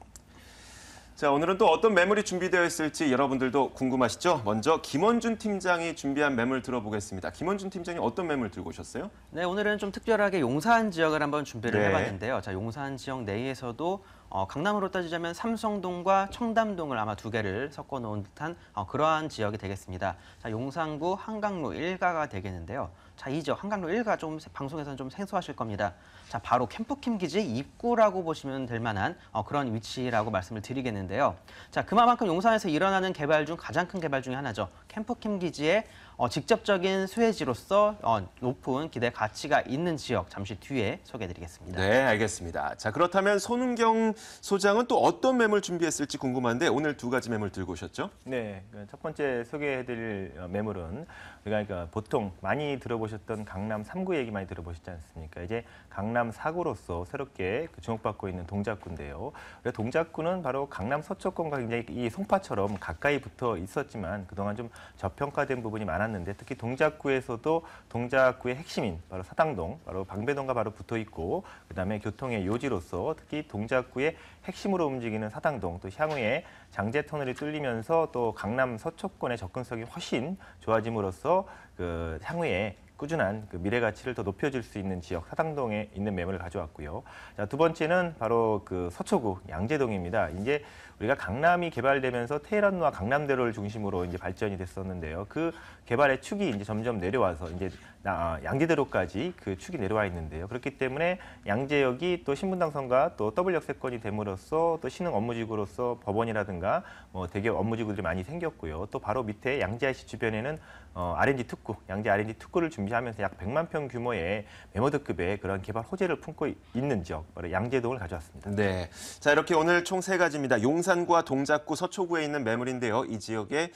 자, 오늘은 또 어떤 매물이 준비되어 있을지 여러분들도 궁금하시죠? 먼저 김원준 팀장이 준비한 매물 들어보겠습니다. 김원준 팀장이 어떤 매물 들고 오셨어요? 네, 오늘은 좀 특별하게 용산 지역을 한번 준비를 네. 해봤는데요. 자, 용산 지역 내에서도 강남으로 따지자면 삼성동과 청담동을 아마 두 개를 섞어 놓은 듯한 그러한 지역이 되겠습니다. 자, 용산구 한강로 1가가 되겠는데요. 자, 이 지역 한강로 1가 좀 방송에서는 좀 생소하실 겁니다. 자, 바로 캠프킴 기지 입구라고 보시면 될 만한 그런 위치라고 말씀을 드리겠는데요. 자, 그만큼 용산에서 일어나는 개발 중 가장 큰 개발 중에 하나죠. 캠프킴 기지의 직접적인 수혜지로서 높은 기대 가치가 있는 지역 잠시 뒤에 소개해드리겠습니다. 네, 알겠습니다. 자, 그렇다면 손은경 소장은 또 어떤 매물 준비했을지 궁금한데 오늘 두 가지 매물 들고 오셨죠? 네, 첫 번째 소개해드릴 매물은 우리가 그러니까 보통 많이 들어보셨던 강남 3구 얘기 많이 들어보셨지 않습니까? 이제 강남 4구로서 새롭게 주목받고 있는 동작구인데요. 동작구는 바로 강남 서초권과 굉장히 이 송파처럼 가까이 붙어 있었지만 그동안 좀 저평가된 부분이 많았는데 특히 동작구에서도 동작구의 핵심인 바로 사당동, 바로 방배동과 바로 붙어 있고 그다음에 교통의 요지로서 특히 동작구의 핵심으로 움직이는 사당동 또 향후에 장제 터널이 뚫리면서 또 강남 서초권의 접근성이 훨씬 좋아짐으로써 그 향후에 꾸준한 그 미래 가치를 더 높여줄 수 있는 지역 사당동에 있는 매물을 가져왔고요. 자, 두 번째는 바로 그 서초구 양재동입니다. 이제 우리가 강남이 개발되면서 테헤란로와 강남대로를 중심으로 이제 발전이 됐었는데요. 그 개발의 축이 이제 점점 내려와서 이제 양재대로까지 그 축이 내려와 있는데요. 그렇기 때문에 양재역이 또 신분당선과 또 더블 역세권이 됨으로써 또 신흥 업무지구로서 법원이라든가 대기업 업무지구들이 많이 생겼고요. 또 바로 밑에 양재 IC 주변에는 R&D 특구, 양재 R&D 특구를 준비하면서 약 100만 평 규모의 메모드급의 그런 개발 호재를 품고 있는 지역, 바로 양재동을 가져왔습니다. 네, 자 이렇게 오늘 총 세 가지입니다. 용산구와 동작구, 서초구에 있는 매물인데요. 이 지역에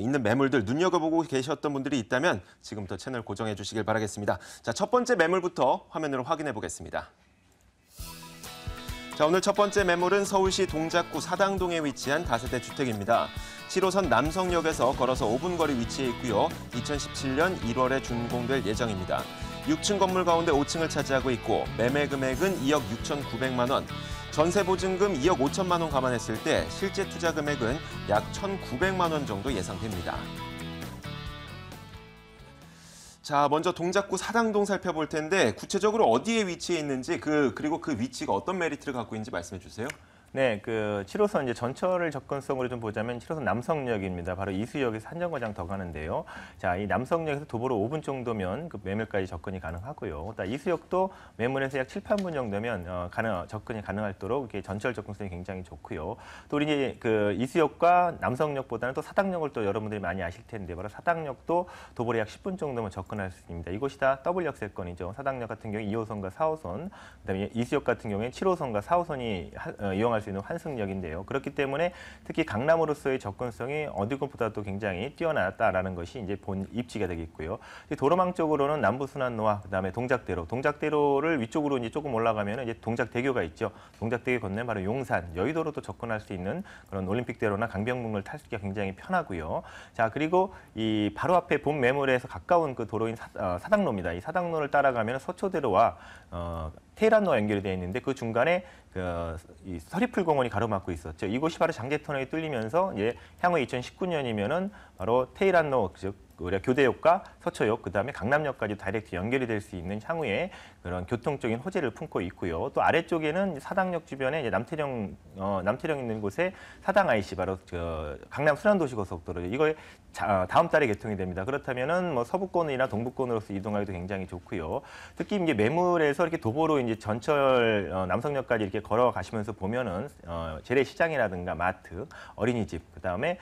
있는 매물들 눈여겨보고 계셨던 분들이 있다면 지금부터 채널 고정해 주시길 바라겠습니다. 자, 첫 번째 매물부터 화면으로 확인해 보겠습니다. 자, 오늘 첫 번째 매물은 서울시 동작구 사당동에 위치한 다세대 주택입니다. 7호선 남성역에서 걸어서 5분 거리 위치해 있고요. 2017년 1월에 준공될 예정입니다. 6층 건물 가운데 5층을 차지하고 있고 매매 금액은 2억 6,900만 원, 전세 보증금 2억 5천만 원 감안했을 때 실제 투자 금액은 약 1,900만 원 정도 예상됩니다. 자, 먼저 동작구 사당동 살펴볼 텐데 구체적으로 어디에 위치해 있는지 그리고 그 위치가 어떤 메리트를 갖고 있는지 말씀해 주세요. 네, 그 7호선 이제 전철을 접근성으로 좀 보자면 7호선 남성역입니다. 바로 이수역에서 한정거장 더 가는데요. 자, 이 남성역에서 도보로 5분 정도면 그 매물까지 접근이 가능하고요. 또 이수역도 매물에서 약 7, 8분 정도면 접근이 가능하도록 이렇게 전철 접근성이 굉장히 좋고요. 또 우리 이제 그 이수역과 남성역보다는 또 사당역을 또 여러분들이 많이 아실 텐데 바로 사당역도 도보로 약 10분 정도면 접근할 수 있습니다. 이곳이 다 더블 역세권이죠. 사당역 같은 경우에 2호선과 4호선, 그다음에 이수역 같은 경우에 7호선과 4호선이 이용할 수 있는 환승역인데요. 그렇기 때문에 특히 강남으로서의 접근성이 어디 곳보다도 굉장히 뛰어났다라는 것이 이제 본 입지가 되겠고요. 도로망 쪽으로는 남부순환로와 그다음에 동작대로를 위쪽으로 이제 조금 올라가면 이제 동작대교가 있죠. 동작대교 건너면 바로 용산, 여의도로도 접근할 수 있는 그런 올림픽대로나 강변북로를 탈수기가 굉장히 편하고요. 자, 그리고 이 바로 앞에 본 매물에서 가까운 그 도로인 사당로입니다. 이 사당로를 따라가면 서초대로와 테일한로가 연결이 되어 있는데 그 중간에 이 서리풀공원이 가로막고 있었죠. 이곳이 바로 장제터널이 뚫리면서 이제 향후 2019년이면은 바로 테일한로 즉 우리가 교대역과 서초역 그다음에 강남역까지 다이렉트 연결이 될 수 있는 향후에 그런 교통적인 호재를 품고 있고요. 또 아래쪽에는 사당역 주변에 이제 남태령 있는 곳에 사당 IC 바로 강남 순환도시고속도로 이거 다음 달에 개통이 됩니다. 그렇다면은 뭐 서부권이나 동부권으로서 이동하기도 굉장히 좋고요. 특히 이제 매물에서 이렇게 도보로 이제 전철 남성역까지 이렇게 걸어가시면서 보면은 재래시장이라든가 마트, 어린이집, 그다음에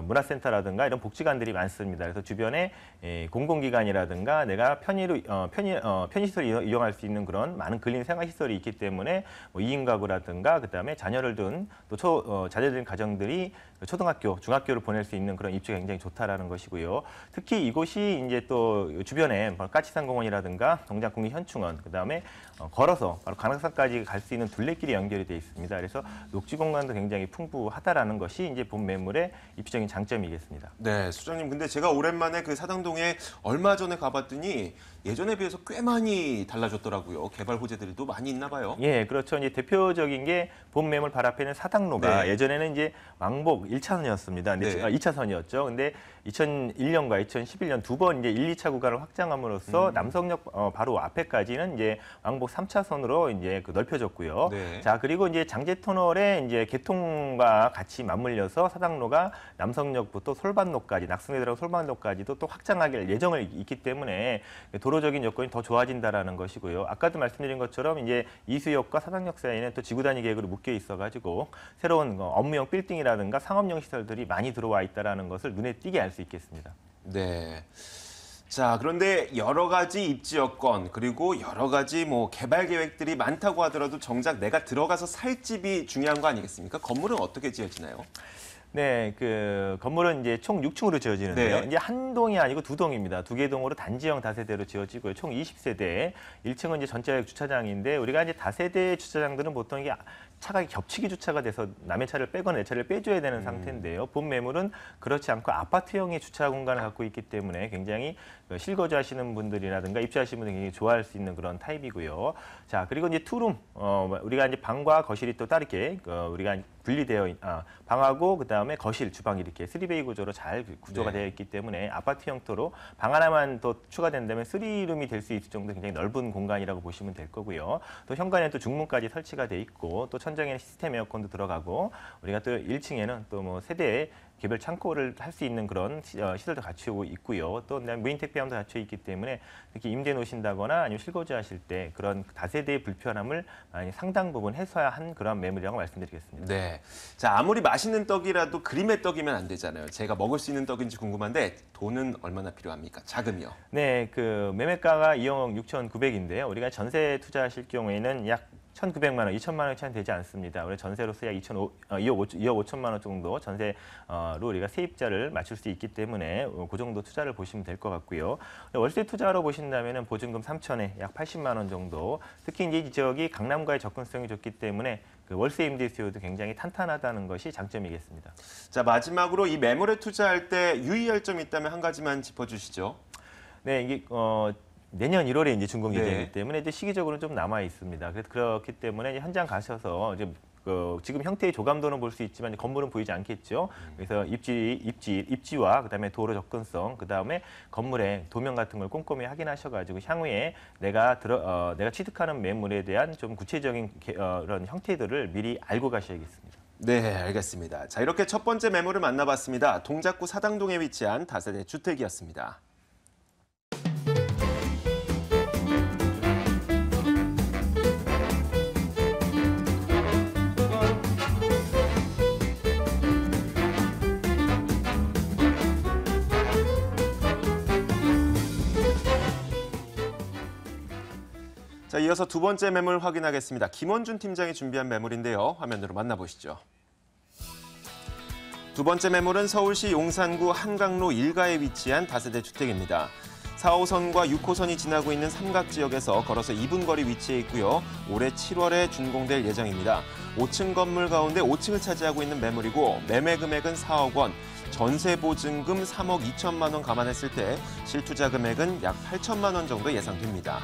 문화센터라든가 이런 복지관들이 많습니다. 그래서 주변에 공공기관이라든가 내가 편의시설 이용할 수 있는 그런 많은 근린 생활시설이 있기 때문에 뭐 2인 가구라든가 그다음에 자녀를 둔 또 자녀들 가정들이 초등학교, 중학교를 보낼 수 있는 그런 입지가 굉장히 좋다라는 것이고요. 특히 이곳이 이제 또 주변에 까치산공원이라든가 동작공기현충원, 그다음에 걸어서 바로 관악산까지 갈 수 있는 둘레길이 연결이 되어 있습니다. 그래서 녹지 공간도 굉장히 풍부하다라는 것이 이제 본 매물의 입지적인 장점이겠습니다. 네, 수장님. 근데 제가 오랜만에 그 사당동에 얼마 전에 가봤더니 예전에 비해서 꽤 많이 달라졌더라고요. 개발 호재들도 많이 있나 봐요. 예, 그렇죠. 이제 대표적인 게 본 매물 바로 앞에 있는 사당로가 네. 예전에는 이제 왕복 1차선이었습니다. 근데 네. 2차선이었죠. 근데 2001년과 2011년 두 번 이제 1, 2차 구간을 확장함으로써 남성역 바로 앞에까지는 이제 왕복 3차선으로 이제 넓혀졌고요. 네. 자, 그리고 이제 장제터널의 이제 개통과 같이 맞물려서 사당로가 남성역부터 솔반로까지 낙승에 들어간 솔반로까지도 또 확장하게 예정을 있기 때문에 도로적인 여건이 더 좋아진다라는 것이고요. 아까도 말씀드린 것처럼 이제 이수역과 사당역 사이에는 또 지구단위 계획으로 묶여 있어가지고 새로운 업무용 빌딩이라든가 상업용 시설들이 많이 들어와 있다라는 것을 눈에 띄게 알 수 있겠습니다. 네. 자, 그런데 여러 가지 입지 여건 그리고 여러 가지 뭐 개발 계획들이 많다고 하더라도 정작 내가 들어가서 살 집이 중요한 거 아니겠습니까? 건물은 어떻게 지어지나요? 네, 그 건물은 이제 총 6층으로 지어지는데요. 네. 이제 한 동이 아니고 두 동입니다. 두 개 동으로 단지형 다세대로 지어지고요. 총 20세대. 1층은 이제 전체 주차장인데 우리가 이제 다세대 주차장들은 보통 이게 차가 겹치기 주차가 돼서 남의 차를 빼거나 내 차를 빼줘야 되는 상태인데요. 본 매물은 그렇지 않고 아파트형의 주차 공간을 갖고 있기 때문에 굉장히 실거주하시는 분들이라든가 입주하시는 분들이 굉장히 좋아할 수 있는 그런 타입이고요. 자, 그리고 이제 투룸, 우리가 이제 방과 거실이 또 다르게 우리가 분리되어 방하고 그다음에 거실, 주방 이렇게 3베이 구조로 잘 구조가 네. 되어 있기 때문에 아파트 형태로 방 하나만 더 추가된다면 3룸이 될 수 있을 정도 굉장히 넓은 공간이라고 보시면 될 거고요. 또 현관에 또 중문까지 설치가 돼 있고 또 천장에는 시스템 에어컨도 들어가고 우리가 또 1층에는 또 뭐 세대 개별 창고를 할 수 있는 그런 시설도 갖추고 있고요. 또 무인 택배함도 갖춰 있기 때문에 특히 임대 놓으신다거나 아니면 실거주하실 때 그런 다세대의 불편함을 상당 부분 해소한 그런 매물이라고 말씀드리겠습니다. 네. 자, 아무리 맛있는 떡이라도 그림의 떡이면 안 되잖아요. 제가 먹을 수 있는 떡인지 궁금한데 돈은 얼마나 필요합니까? 자금이요. 네, 그 매매가가 2억 6,900인데요. 우리가 전세 투자하실 경우에는 약 1,900만 원, 2천만 원이 차이 되지 않습니다. 우리 전세로서 약 2억 5천만 원 정도 전세로 우리가 세입자를 맞출 수 있기 때문에 그 정도 투자를 보시면 될 것 같고요. 월세 투자로 보신다면 보증금 3천에 약 80만 원 정도. 특히 이제 이 지역이 강남과의 접근성이 좋기 때문에 그 월세 임대 수요도 굉장히 탄탄하다는 것이 장점이겠습니다. 자, 마지막으로 이 매물에 투자할 때 유의할 점이 있다면 한 가지만 짚어주시죠. 네, 이게 내년 1월에 이제 준공 네. 예정이기 때문에 이제 시기적으로는 좀 남아 있습니다. 그래서 그렇기 때문에 현장 가셔서 이제 지금 형태의 조감도는 볼 수 있지만 건물은 보이지 않겠죠. 그래서 입지와 그다음에 도로 접근성, 그다음에 건물의 도면 같은 걸 꼼꼼히 확인하셔가지고 향후에 내가 취득하는 매물에 대한 좀 구체적인 그런 형태들을 미리 알고 가셔야겠습니다. 네, 알겠습니다. 자, 이렇게 첫 번째 매물을 만나봤습니다. 동작구 사당동에 위치한 다세대 주택이었습니다. 자, 이어서 두 번째 매물 확인하겠습니다. 김원준 팀장이 준비한 매물인데요. 화면으로 만나보시죠. 두 번째 매물은 서울시 용산구 한강로 1가에 위치한 다세대 주택입니다. 4호선과 6호선이 지나고 있는 삼각지역에서 걸어서 2분 거리 위치해 있고요. 올해 7월에 준공될 예정입니다. 5층 건물 가운데 5층을 차지하고 있는 매물이고 매매 금액은 4억 원, 전세 보증금 3억 2천만 원 감안했을 때 실투자 금액은 약 8천만 원 정도 예상됩니다.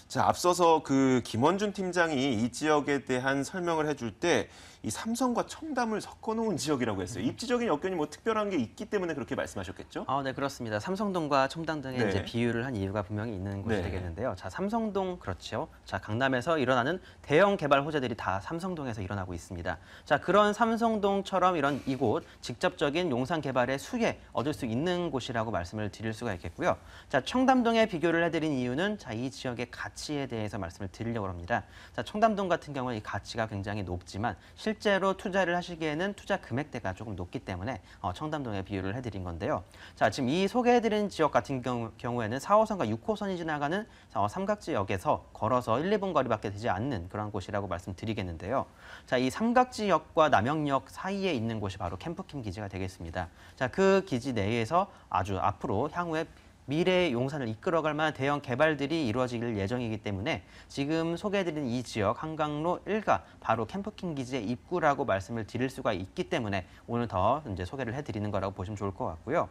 자, 앞서서 김원준 팀장이 이 지역에 대한 설명을 해줄 때 이 삼성과 청담을 섞어놓은 지역이라고 했어요. 입지적인 여건이 뭐 특별한 게 있기 때문에 그렇게 말씀하셨겠죠? 네, 그렇습니다. 삼성동과 청담 등에 네. 이제 비유를 한 이유가 분명히 있는 곳이 네. 되겠는데요. 자, 삼성동 그렇죠. 자, 강남에서 일어나는 대형 개발 호재들이 다 삼성동에서 일어나고 있습니다. 자, 그런 삼성동처럼 이런 이곳 직접적인 용산 개발의 수혜 얻을 수 있는 곳이라고 말씀을 드릴 수가 있겠고요. 자, 청담동에 비교를 해드린 이유는 자, 이 지역의 가치에 대해서 말씀을 드리려고 합니다. 자, 청담동 같은 경우는 이 가치가 굉장히 높지만 실제로 투자를 하시기에는 투자 금액대가 조금 높기 때문에 청담동에 비유를 해드린 건데요. 자, 지금 이 소개해드린 지역 같은 경우에는 4호선과 6호선이 지나가는 삼각지역에서 걸어서 1, 2분 거리밖에 되지 않는 그런 곳이라고 말씀드리겠는데요. 자, 이 삼각지역과 남영역 사이에 있는 곳이 바로 캠프킴 기지가 되겠습니다. 자, 그 기지 내에서 아주 앞으로 향후에 미래의 용산을 이끌어갈 만한 대형 개발들이 이루어질 예정이기 때문에 지금 소개해드린 이 지역 한강로 1가 바로 캠프킴 기지의 입구라고 말씀을 드릴 수가 있기 때문에 오늘 더 이제 소개를 해드리는 거라고 보시면 좋을 것 같고요.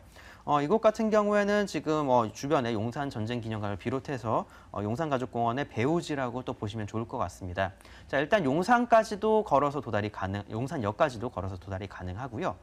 이곳 같은 경우에는 지금 주변에 용산 전쟁기념관을 비롯해서 용산가족공원의 배우지라고 또 보시면 좋을 것 같습니다. 자, 일단 용산역까지도 걸어서 도달이 가능하고요.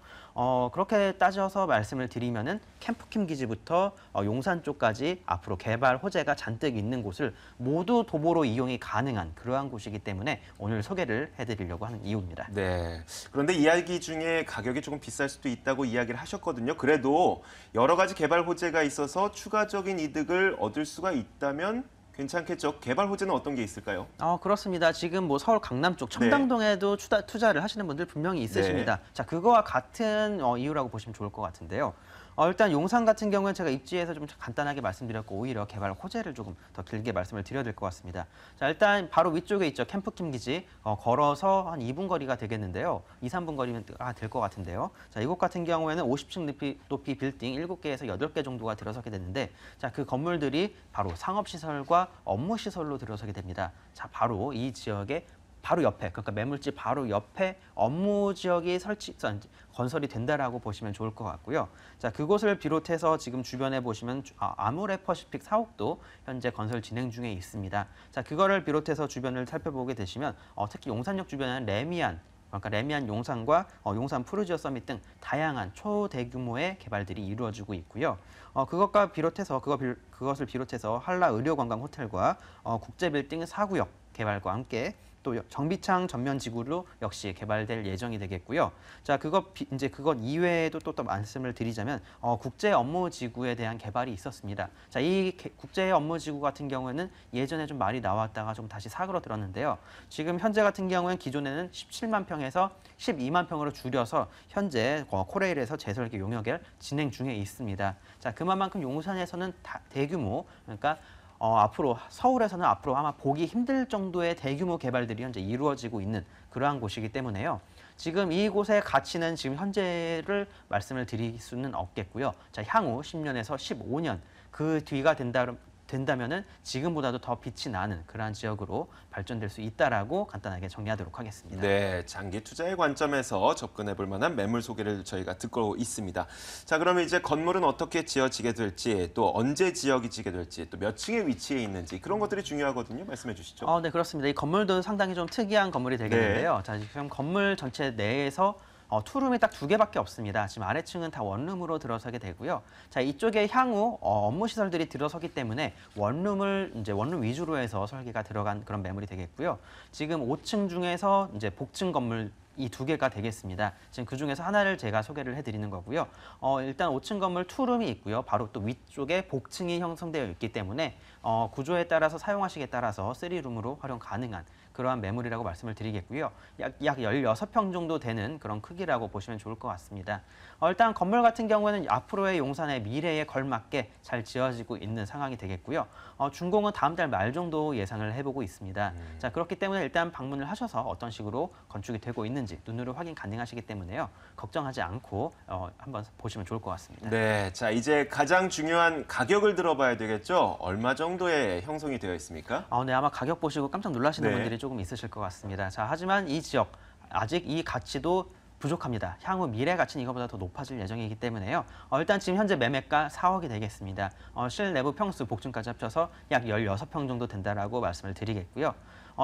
그렇게 따져서 말씀을 드리면은 캠프킴 기지부터 용산 쪽까지 앞으로 개발 호재가 잔뜩 있는 곳을 모두 도보로 이용이 가능한 그러한 곳이기 때문에 오늘 소개를 해드리려고 하는 이유입니다. 네. 그런데 이야기 중에 가격이 조금 비쌀 수도 있다고 이야기를 하셨거든요. 그래도 여러 가지 개발 호재가 있어서 추가적인 이득을 얻을 수가 있다면 괜찮겠죠. 개발 호재는 어떤 게 있을까요? 그렇습니다. 지금 뭐 서울 강남 쪽 청담동에도 투자를 하시는 분들 분명히 있으십니다. 네. 자, 그거와 같은 이유라고 보시면 좋을 것 같은데요. 일단 용산 같은 경우는 제가 입지에서 좀 간단하게 말씀드렸고 오히려 개발 호재를 조금 더 길게 말씀을 드려야 될 것 같습니다. 자, 일단 바로 위쪽에 있죠. 캠프킴 기지. 걸어서 한 2분 거리가 되겠는데요. 2, 3분 거리면 될 것 같은데요. 자, 이곳 같은 경우에는 50층 높이 빌딩 7개에서 8개 정도가 들어서게 되는데 자, 그 건물들이 바로 상업시설과 업무시설로 들어서게 됩니다. 자, 바로 이 지역에 바로 옆에, 그러니까 매물지 바로 옆에 업무 지역이 건설이 된다라고 보시면 좋을 것 같고요. 자, 그곳을 비롯해서 지금 주변에 보시면 아모레퍼시픽 사옥도 현재 건설 진행 중에 있습니다. 자, 그거를 비롯해서 주변을 살펴보게 되시면 특히 용산역 주변에는 그러니까 레미안 용산과 용산 푸르지오 서밋 등 다양한 초대규모의 개발들이 이루어지고 있고요. 그것을 비롯해서 한라 의료관광 호텔과 국제빌딩 4구역 개발과 함께 또 정비창 전면 지구로 역시 개발될 예정이 되겠고요. 자, 그것 이외에도 또 말씀을 드리자면 국제 업무 지구에 대한 개발이 있었습니다. 자, 이 국제 업무 지구 같은 경우에는 예전에 좀 말이 나왔다가 좀 다시 사그러들었는데요. 지금 현재 같은 경우에는 기존에는 17만 평에서 12만 평으로 줄여서 현재 코레일에서 재설계 용역을 진행 중에 있습니다. 자, 그만큼 용산에서는 대규모, 그러니까 앞으로 서울에서는 앞으로 아마 보기 힘들 정도의 대규모 개발들이 현재 이루어지고 있는 그러한 곳이기 때문에요. 지금 이곳의 가치는 지금 현재를 말씀을 드릴 수는 없겠고요. 자, 향후 10년에서 15년 그 뒤가 된다면은 지금보다도 더 빛이 나는 그러한 지역으로 발전될 수 있다라고 간단하게 정리하도록 하겠습니다. 네, 장기 투자의 관점에서 접근해 볼 만한 매물 소개를 저희가 듣고 있습니다. 자, 그러면 이제 건물은 어떻게 지어지게 될지, 또 언제 지역이 지게 될지, 또 몇 층에 위치해 있는지 그런 것들이 중요하거든요. 말씀해 주시죠. 네, 그렇습니다. 이 건물도 상당히 좀 특이한 건물이 되겠는데요. 자, 지금 건물 전체 내에서 투룸이 딱 2개밖에 없습니다. 지금 아래층은 다 원룸으로 들어서게 되고요. 자, 이쪽에 향후 업무 시설들이 들어서기 때문에 원룸 위주로 해서 설계가 들어간 그런 매물이 되겠고요. 지금 5층 중에서 이제 복층 건물 이 2개가 되겠습니다. 지금 그 중에서 하나를 제가 소개를 해드리는 거고요. 일단 5층 건물 투룸이 있고요. 바로 또 위쪽에 복층이 형성되어 있기 때문에 구조에 따라서 사용하시기에 따라서 3룸으로 활용 가능한 그러한 매물이라고 말씀을 드리겠고요. 약 16평 정도 되는 그런 크기라고 보시면 좋을 것 같습니다. 일단 건물 같은 경우에는 앞으로의 용산의 미래에 걸맞게 잘 지어지고 있는 상황이 되겠고요. 준공은 다음 달 말 정도 예상을 해보고 있습니다. 자, 그렇기 때문에 일단 방문을 하셔서 어떤 식으로 건축이 되고 있는지 눈으로 확인 가능하시기 때문에요. 걱정하지 않고 한번 보시면 좋을 것 같습니다. 네, 자 이제 가장 중요한 가격을 들어봐야 되겠죠. 얼마 정도의 형성이 되어 있습니까? 네, 아마 가격 보시고 깜짝 놀라시는 네. 분들이 조금 있으실 것 같습니다. 자, 하지만 이 지역 아직 이 가치도 부족합니다. 향후 미래 가치는 이거보다 더 높아질 예정이기 때문에요. 일단 지금 현재 매매가 4억이 되겠습니다. 실내부 평수 복층까지 합쳐서 약 16평 정도 된다라고 말씀을 드리겠고요.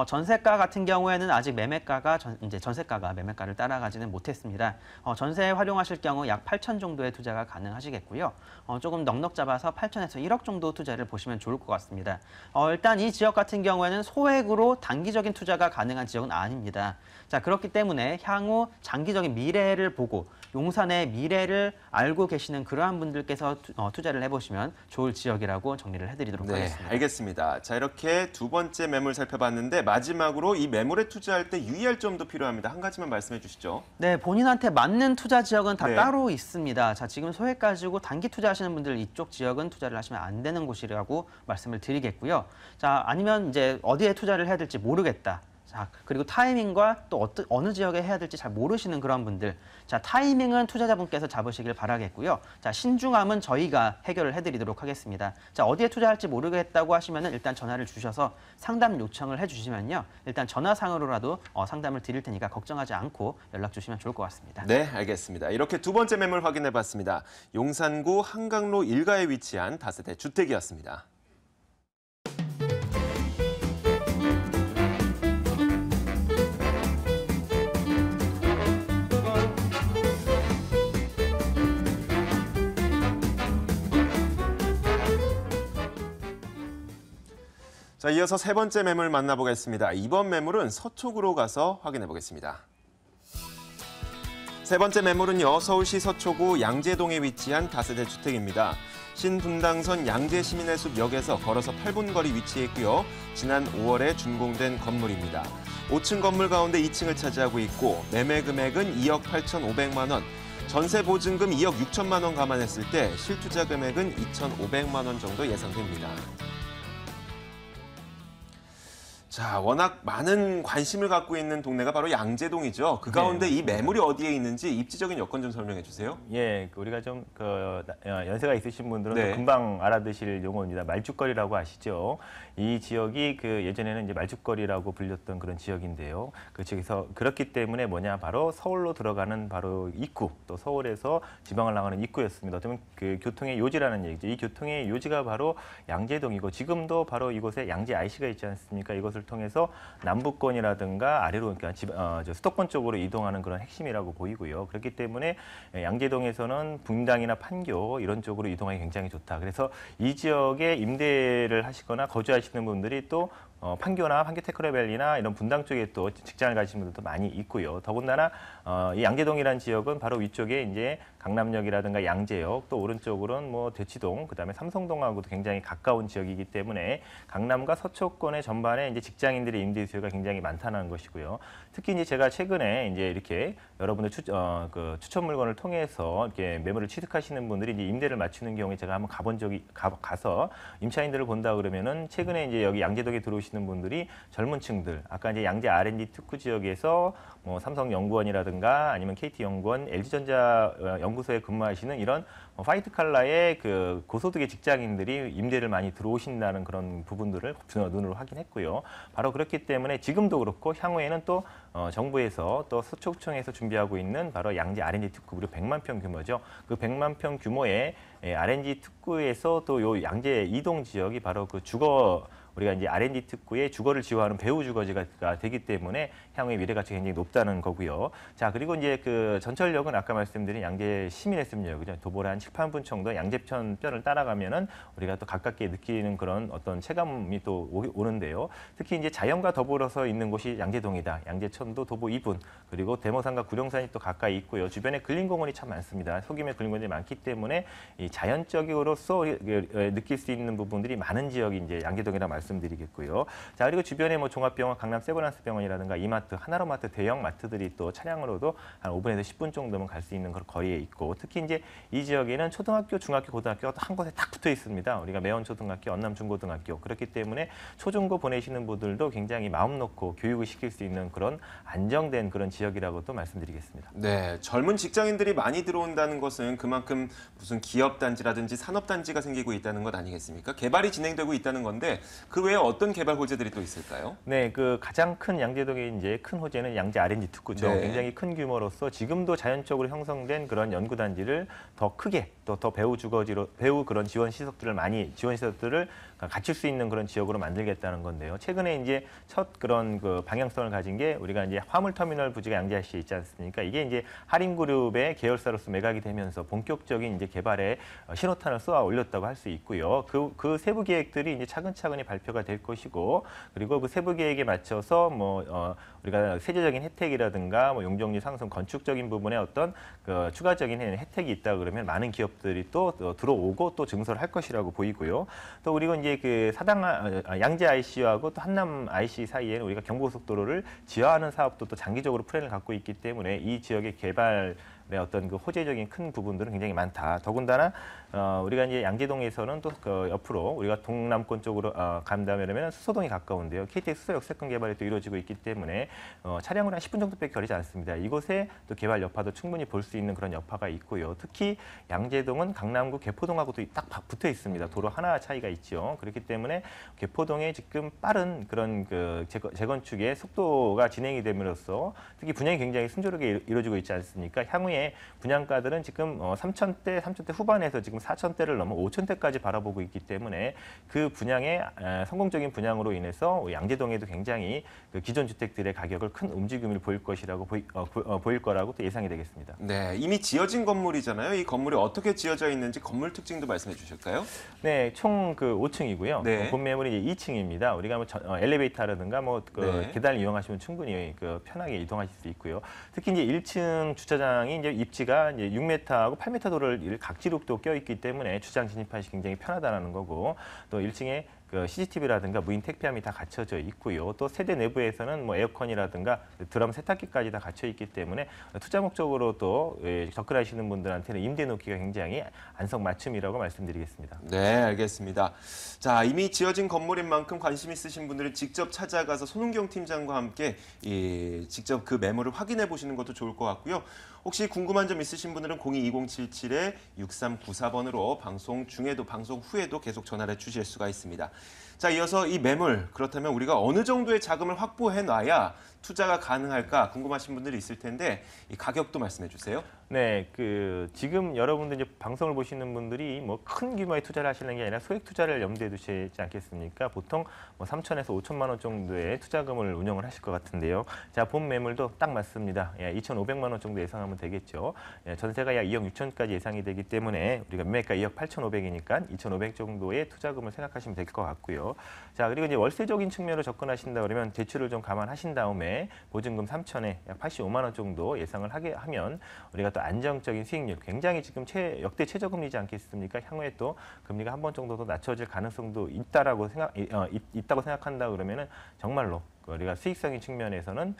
전세가 같은 경우에는 아직 매매가가 전세가가 매매가를 따라가지는 못했습니다. 전세에 활용하실 경우 약 8천 정도의 투자가 가능하시겠고요. 조금 넉넉 잡아서 8천에서 1억 정도 투자를 보시면 좋을 것 같습니다. 일단 이 지역 같은 경우에는 소액으로 단기적인 투자가 가능한 지역은 아닙니다. 자, 그렇기 때문에 향후 장기적인 미래를 보고 용산의 미래를 알고 계시는 그러한 분들께서 투자를 해보시면 좋을 지역이라고 정리를 해드리도록 네, 하겠습니다. 알겠습니다. 자, 이렇게 두 번째 매물 살펴봤는데 마지막으로 이 매물에 투자할 때 유의할 점도 필요합니다. 한 가지만 말씀해 주시죠. 네, 본인한테 맞는 투자 지역은 다 네. 따로 있습니다. 자, 지금 소액 가지고 단기 투자하시는 분들 이쪽 지역은 투자를 하시면 안 되는 곳이라고 말씀을 드리겠고요. 자, 아니면 이제 어디에 투자를 해야 될지 모르겠다. 자, 그리고 타이밍과 또 어느 지역에 해야 될지 잘 모르시는 그런 분들. 자, 타이밍은 투자자분께서 잡으시길 바라겠고요. 자, 신중함은 저희가 해결을 해드리도록 하겠습니다. 자, 어디에 투자할지 모르겠다고 하시면은 일단 전화를 주셔서 상담 요청을 해주시면요. 일단 전화상으로라도 상담을 드릴 테니까 걱정하지 않고 연락 주시면 좋을 것 같습니다. 네, 알겠습니다. 이렇게 두 번째 매물 확인해 봤습니다. 용산구 한강로 1가에 위치한 다세대 주택이었습니다. 자, 이어서 세 번째 매물 만나보겠습니다. 이번 매물은 서초구로 가서 확인해 보겠습니다. 세 번째 매물은요, 서울시 서초구 양재동에 위치한 다세대 주택입니다. 신분당선 양재시민의숲역에서 걸어서 8분 거리 위치해 있고요. 지난 5월에 준공된 건물입니다. 5층 건물 가운데 2층을 차지하고 있고 매매 금액은 2억 8,500만 원, 전세 보증금 2억 6천만 원 감안했을 때 실투자 금액은 2,500만 원 정도 예상됩니다. 자, 워낙 많은 관심을 갖고 있는 동네가 바로 양재동이죠. 그 가운데 이 매물이 어디에 있는지 입지적인 여건 좀 설명해 주세요. 예, 우리가 좀 연세가 있으신 분들은 네. 또 금방 알아두실 용어입니다. 말죽거리라고 아시죠? 이 지역이 예전에는 이제 말죽거리라고 불렸던 그런 지역인데요. 그 지역에서 그렇기 때문에 바로 서울로 들어가는 바로 입구, 또 서울에서 지방을 나가는 입구였습니다. 어쩌면 그 교통의 요지라는 얘기죠. 이 교통의 요지가 바로 양재동이고 지금도 바로 이곳에 양재 IC가 있지 않습니까? 이것을 통해서 남부권이라든가 아래로 그러니까 수도권 쪽으로 이동하는 그런 핵심이라고 보이고요. 그렇기 때문에 양재동에서는 분당이나 판교 이런 쪽으로 이동하기 굉장히 좋다. 그래서 이 지역에 임대를 하시거나 거주하시는 분들이 또 판교나 판교 테크노밸리나 이런 분당 쪽에 또 직장을 가시는 분들도 많이 있고요. 더군다나 이 양재동이라는 지역은 바로 위쪽에 이제 강남역이라든가 양재역, 또 오른쪽으로는 대치동, 그다음에 삼성동하고도 굉장히 가까운 지역이기 때문에 강남과 서초권의 전반에 이제 직장인들의 임대 수요가 굉장히 많다는 것이고요. 특히 이제 제가 최근에 이제 이렇게 여러분들 추천 물건을 통해서 이렇게 매물을 취득하시는 분들이 이제 임대를 맞추는 경우에 제가 한번 가서 임차인들을 본다 그러면은 최근에 이제 여기 양재동에 들어오시는 분들이 젊은 층들, 아까 이제 양재 R&D 특구 지역에서 뭐 삼성연구원이라든가 아니면 KT연구원, LG전자 연구소에 근무하시는 이런 화이트 칼라의 그 고소득의 직장인들이 임대를 많이 들어오신다는 그런 부분들을 눈으로 확인했고요. 바로 그렇기 때문에 지금도 그렇고 향후에는 또 정부에서 또 서초구청에서 준비하고 있는 바로 양재 R&D 특구 무려 100만 평 규모죠. 그 100만 평 규모의 R&D 특구에서 또 요 양재 이동 지역이 바로 그 우리가 이제 R&D 특구의 주거를 지원하는 배후 주거지가 되기 때문에 향후의 미래 가치가 굉장히 높다는 거고요. 자, 그리고 이제 그 전철역은 아까 말씀드린 양재 시민의 습역이죠. 도보를 한 7, 8분 정도 양재천 뼈를 따라가면은 우리가 또 가깝게 느끼는 그런 어떤 체감이 또 오는데요. 특히 이제 자연과 더불어서 있는 곳이 양재동이다. 양재천도 도보 2분, 그리고 대모산과 구룡산이 또 가까이 있고요. 주변에 근린공원이 참 많습니다. 소규모의 근린공원이 많기 때문에 이 자연적으로서 느낄 수 있는 부분들이 많은 지역이 이제 양재동이라 말씀드리겠고요. 자, 그리고 주변에 뭐 종합병원, 강남 세브란스 병원이라든가 이마트, 하나로마트 대형 마트들이 또 차량으로도 한 5분에서 10분 정도면 갈 수 있는 그런 거리에 있고, 특히 이제 이 지역에는 초등학교, 중학교, 고등학교가 한 곳에 딱 붙어 있습니다. 우리가 매원초등학교, 언남중고등학교. 그렇기 때문에 초중고 보내시는 분들도 굉장히 마음 놓고 교육을 시킬 수 있는 그런 안정된 그런 지역이라고 또 말씀드리겠습니다. 네, 젊은 직장인들이 많이 들어온다는 것은 그만큼 무슨 기업단지라든지 산업단지가 생기고 있다는 것 아니겠습니까? 개발이 진행되고 있다는 건데 그 외에 어떤 개발 호재들이 또 있을까요? 네, 그 가장 큰 양재동의 이제 큰 호재는 양재 R&D 특구죠. 네. 굉장히 큰 규모로서 지금도 자연적으로 형성된 그런 연구단지를 더 크게 또 더 배후 그런 지원 시설들을 갖출 수 있는 그런 지역으로 만들겠다는 건데요. 최근에 이제 첫 그런 그 방향성을 가진 게 우리가 이제 화물터미널 부지가 양재시에 있지 않습니까? 이게 이제 하림그룹의 계열사로서 매각이 되면서 본격적인 이제 개발에 신호탄을 쏘아 올렸다고 할 수 있고요. 그 세부 계획들이 이제 차근차근히 발표가 될 것이고, 그리고 그 세부 계획에 맞춰서 우리가 세제적인 혜택이라든가 용적률 상승, 건축적인 부분에 어떤 그 추가적인 혜택이 있다 그러면 많은 기업들이 또 들어오고 또 증설을 할 것이라고 보이고요. 또 그리고 이제 그 양재 IC하고 또 한남 IC 사이에는 우리가 경부고속도로를 지하하는 사업도 또 장기적으로 플랜을 갖고 있기 때문에 이 지역의 개발의 어떤 그 호재적인 큰 부분들은 굉장히 많다. 더군다나 우리가 이제 양재동에서는 또 그 옆으로 우리가 동남권 쪽으로 간다면 수서동이 가까운데요. KTX 수서 역세권 개발이 또 이루어지고 있기 때문에 차량으로 한 10분 정도밖에 걸리지 않습니다. 이곳에 또 개발 여파도 충분히 볼 수 있는 그런 여파가 있고요. 특히 양재동은 강남구 개포동하고도 딱 붙어 있습니다. 도로 하나 차이가 있죠. 그렇기 때문에 개포동에 지금 빠른 그런 그 재건축의 속도가 진행이 됨으로써 특히 분양이 굉장히 순조롭게 이루어지고 있지 않습니까? 향후에 분양가들은 지금 3,000대 후반에서 지금 4,000대를 넘어 5,000대까지 바라보고 있기 때문에 그 분양의 성공적인 분양으로 인해서 양재동에도 굉장히 그 기존 주택들의 가격을 큰 움직임을 보일 것이라고 보일 거라고 또 예상이 되겠습니다. 네, 이미 지어진 건물이잖아요. 이 건물이 어떻게 지어져 있는지 건물 특징도 말씀해 주실까요? 네, 총 그 5층이고요. 네. 본 매물이 이제 2층입니다. 우리가 뭐 엘리베이터라든가 네. 계단을 이용하시면 충분히 그 편하게 이동하실 수 있고요. 특히 이제 1층 주차장이 이제 입지가 이제 6m하고 8m 도를 각지로 또 껴있기 때문에 주차장 진입하시 굉장히 편하다는 거고, 또 1층에 그 CCTV라든가 무인 택배함이 다 갖춰져 있고요. 또 세대 내부에서는 뭐 에어컨이라든가 드럼 세탁기까지 다 갖춰 있기 때문에 투자 목적으로 또 접근하시는 분들한테는 임대 놓기가 굉장히 안성맞춤이라고 말씀드리겠습니다. 네, 알겠습니다. 자, 이미 지어진 건물인 만큼 관심 있으신 분들은 직접 찾아가서 손은경 팀장과 함께 직접 그 매물을 확인해 보시는 것도 좋을 것 같고요. 혹시 궁금한 점 있으신 분들은 02-2077-6394번으로 방송 중에도 방송 후에도 계속 전화를 주실 수가 있습니다. 자, 이어서 이 매물, 그렇다면 우리가 어느 정도의 자금을 확보해 놔야 투자가 가능할까 궁금하신 분들이 있을 텐데 이 가격도 말씀해 주세요. 네, 그 지금 여러분들 이제 방송을 보시는 분들이 뭐 큰 규모의 투자를 하시는 게 아니라 소액 투자를 염두에 두시지 않겠습니까? 보통 뭐 3천에서 5천만 원 정도의 투자금을 운영을 하실 것 같은데요. 자, 본 매물도 딱 맞습니다. 2,500만 원 정도 예상하면 되겠죠. 전세가 약 2억 6천까지 예상이 되기 때문에 우리가 매매가 2억 8,500이니까 2,500 정도의 투자금을 생각하시면 될 것 같고요. 있고요. 자, 그리고 이제 월세적인 측면으로 접근하신다 그러면 대출을 좀 감안하신 다음에 보증금 3천에 약 85만 원 정도 예상을 하면 우리가 또 안정적인 수익률, 굉장히 지금 역대 최저금리지 않겠습니까? 향후에 또 금리가 한 번 정도 더 낮춰질 가능성도 있다고 생각한다 그러면은 정말로 우리가 수익성인 측면에서는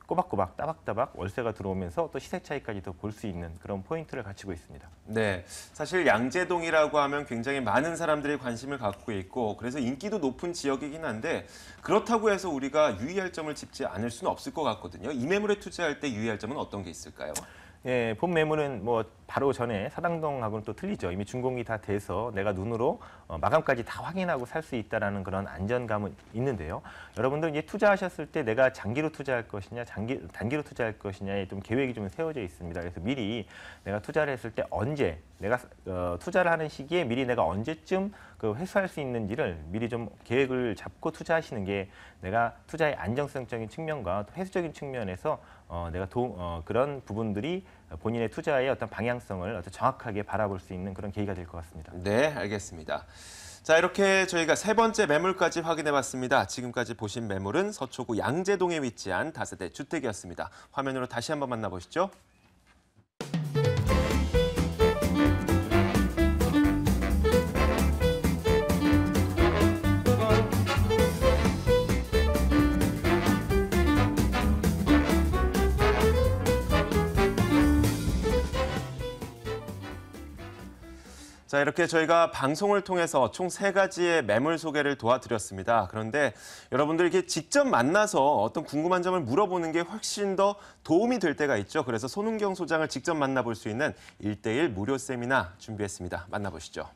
꼬박꼬박 따박따박 월세가 들어오면서 또 시세 차이까지도 볼 수 있는 그런 포인트를 갖추고 있습니다. 네, 사실 양재동이라고 하면 굉장히 많은 사람들이 관심을 갖고 있고 그래서 인기도 높은 지역이긴 한데 그렇다고 해서 우리가 유의할 점을 짚지 않을 수는 없을 것 같거든요. 이 매물에 투자할 때 유의할 점은 어떤 게 있을까요? 예, 본 매물은 뭐 바로 전에 사당동하고는 또 틀리죠. 이미 준공이 다 돼서 내가 눈으로 마감까지 다 확인하고 살 수 있다라는 그런 안전감은 있는데요. 여러분들 이제 투자하셨을 때 내가 장기로 투자할 것이냐, 단기로 투자할 것이냐에 좀 계획이 좀 세워져 있습니다. 그래서 미리 내가 투자를 했을 때 언제 내가 투자를 하는 시기에 미리 내가 언제쯤 회수할 수 있는지를 미리 좀 계획을 잡고 투자하시는 게 내가 투자의 안정성적인 측면과 또 회수적인 측면에서 내가 그런 부분들이 본인의 투자의 어떤 방향성을 어떤 정확하게 바라볼 수 있는 그런 계기가 될 것 같습니다. 네, 알겠습니다. 자, 이렇게 저희가 세 번째 매물까지 확인해봤습니다. 지금까지 보신 매물은 서초구 양재동에 위치한 다세대 주택이었습니다. 화면으로 다시 한번 만나보시죠. 자, 이렇게 저희가 방송을 통해서 총 3가지의 매물 소개를 도와드렸습니다. 그런데 여러분들 이렇게 직접 만나서 어떤 궁금한 점을 물어보는 게 훨씬 더 도움이 될 때가 있죠. 그래서 손은경 소장을 직접 만나볼 수 있는 1:1 무료 세미나 준비했습니다. 만나보시죠.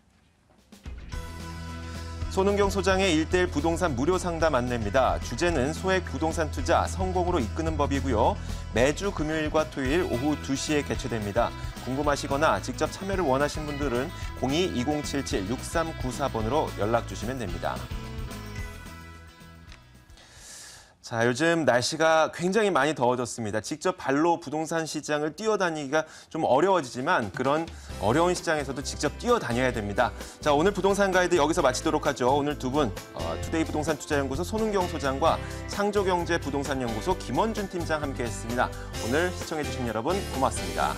손은경 소장의 1:1 부동산 무료 상담 안내입니다. 주제는 소액 부동산 투자 성공으로 이끄는 법이고요. 매주 금요일과 토요일 오후 2시에 개최됩니다. 궁금하시거나 직접 참여를 원하신 분들은 02-2077-6394번으로 연락 주시면 됩니다. 자, 요즘 날씨가 굉장히 많이 더워졌습니다. 직접 발로 부동산 시장을 뛰어다니기가 좀 어려워지지만 그런 어려운 시장에서도 직접 뛰어다녀야 됩니다. 자, 오늘 부동산 가이드 여기서 마치도록 하죠. 오늘 두 분, 투데이 부동산 투자연구소 손은경 소장과 창조경제 부동산연구소 김원준 팀장 함께했습니다. 오늘 시청해주신 여러분 고맙습니다.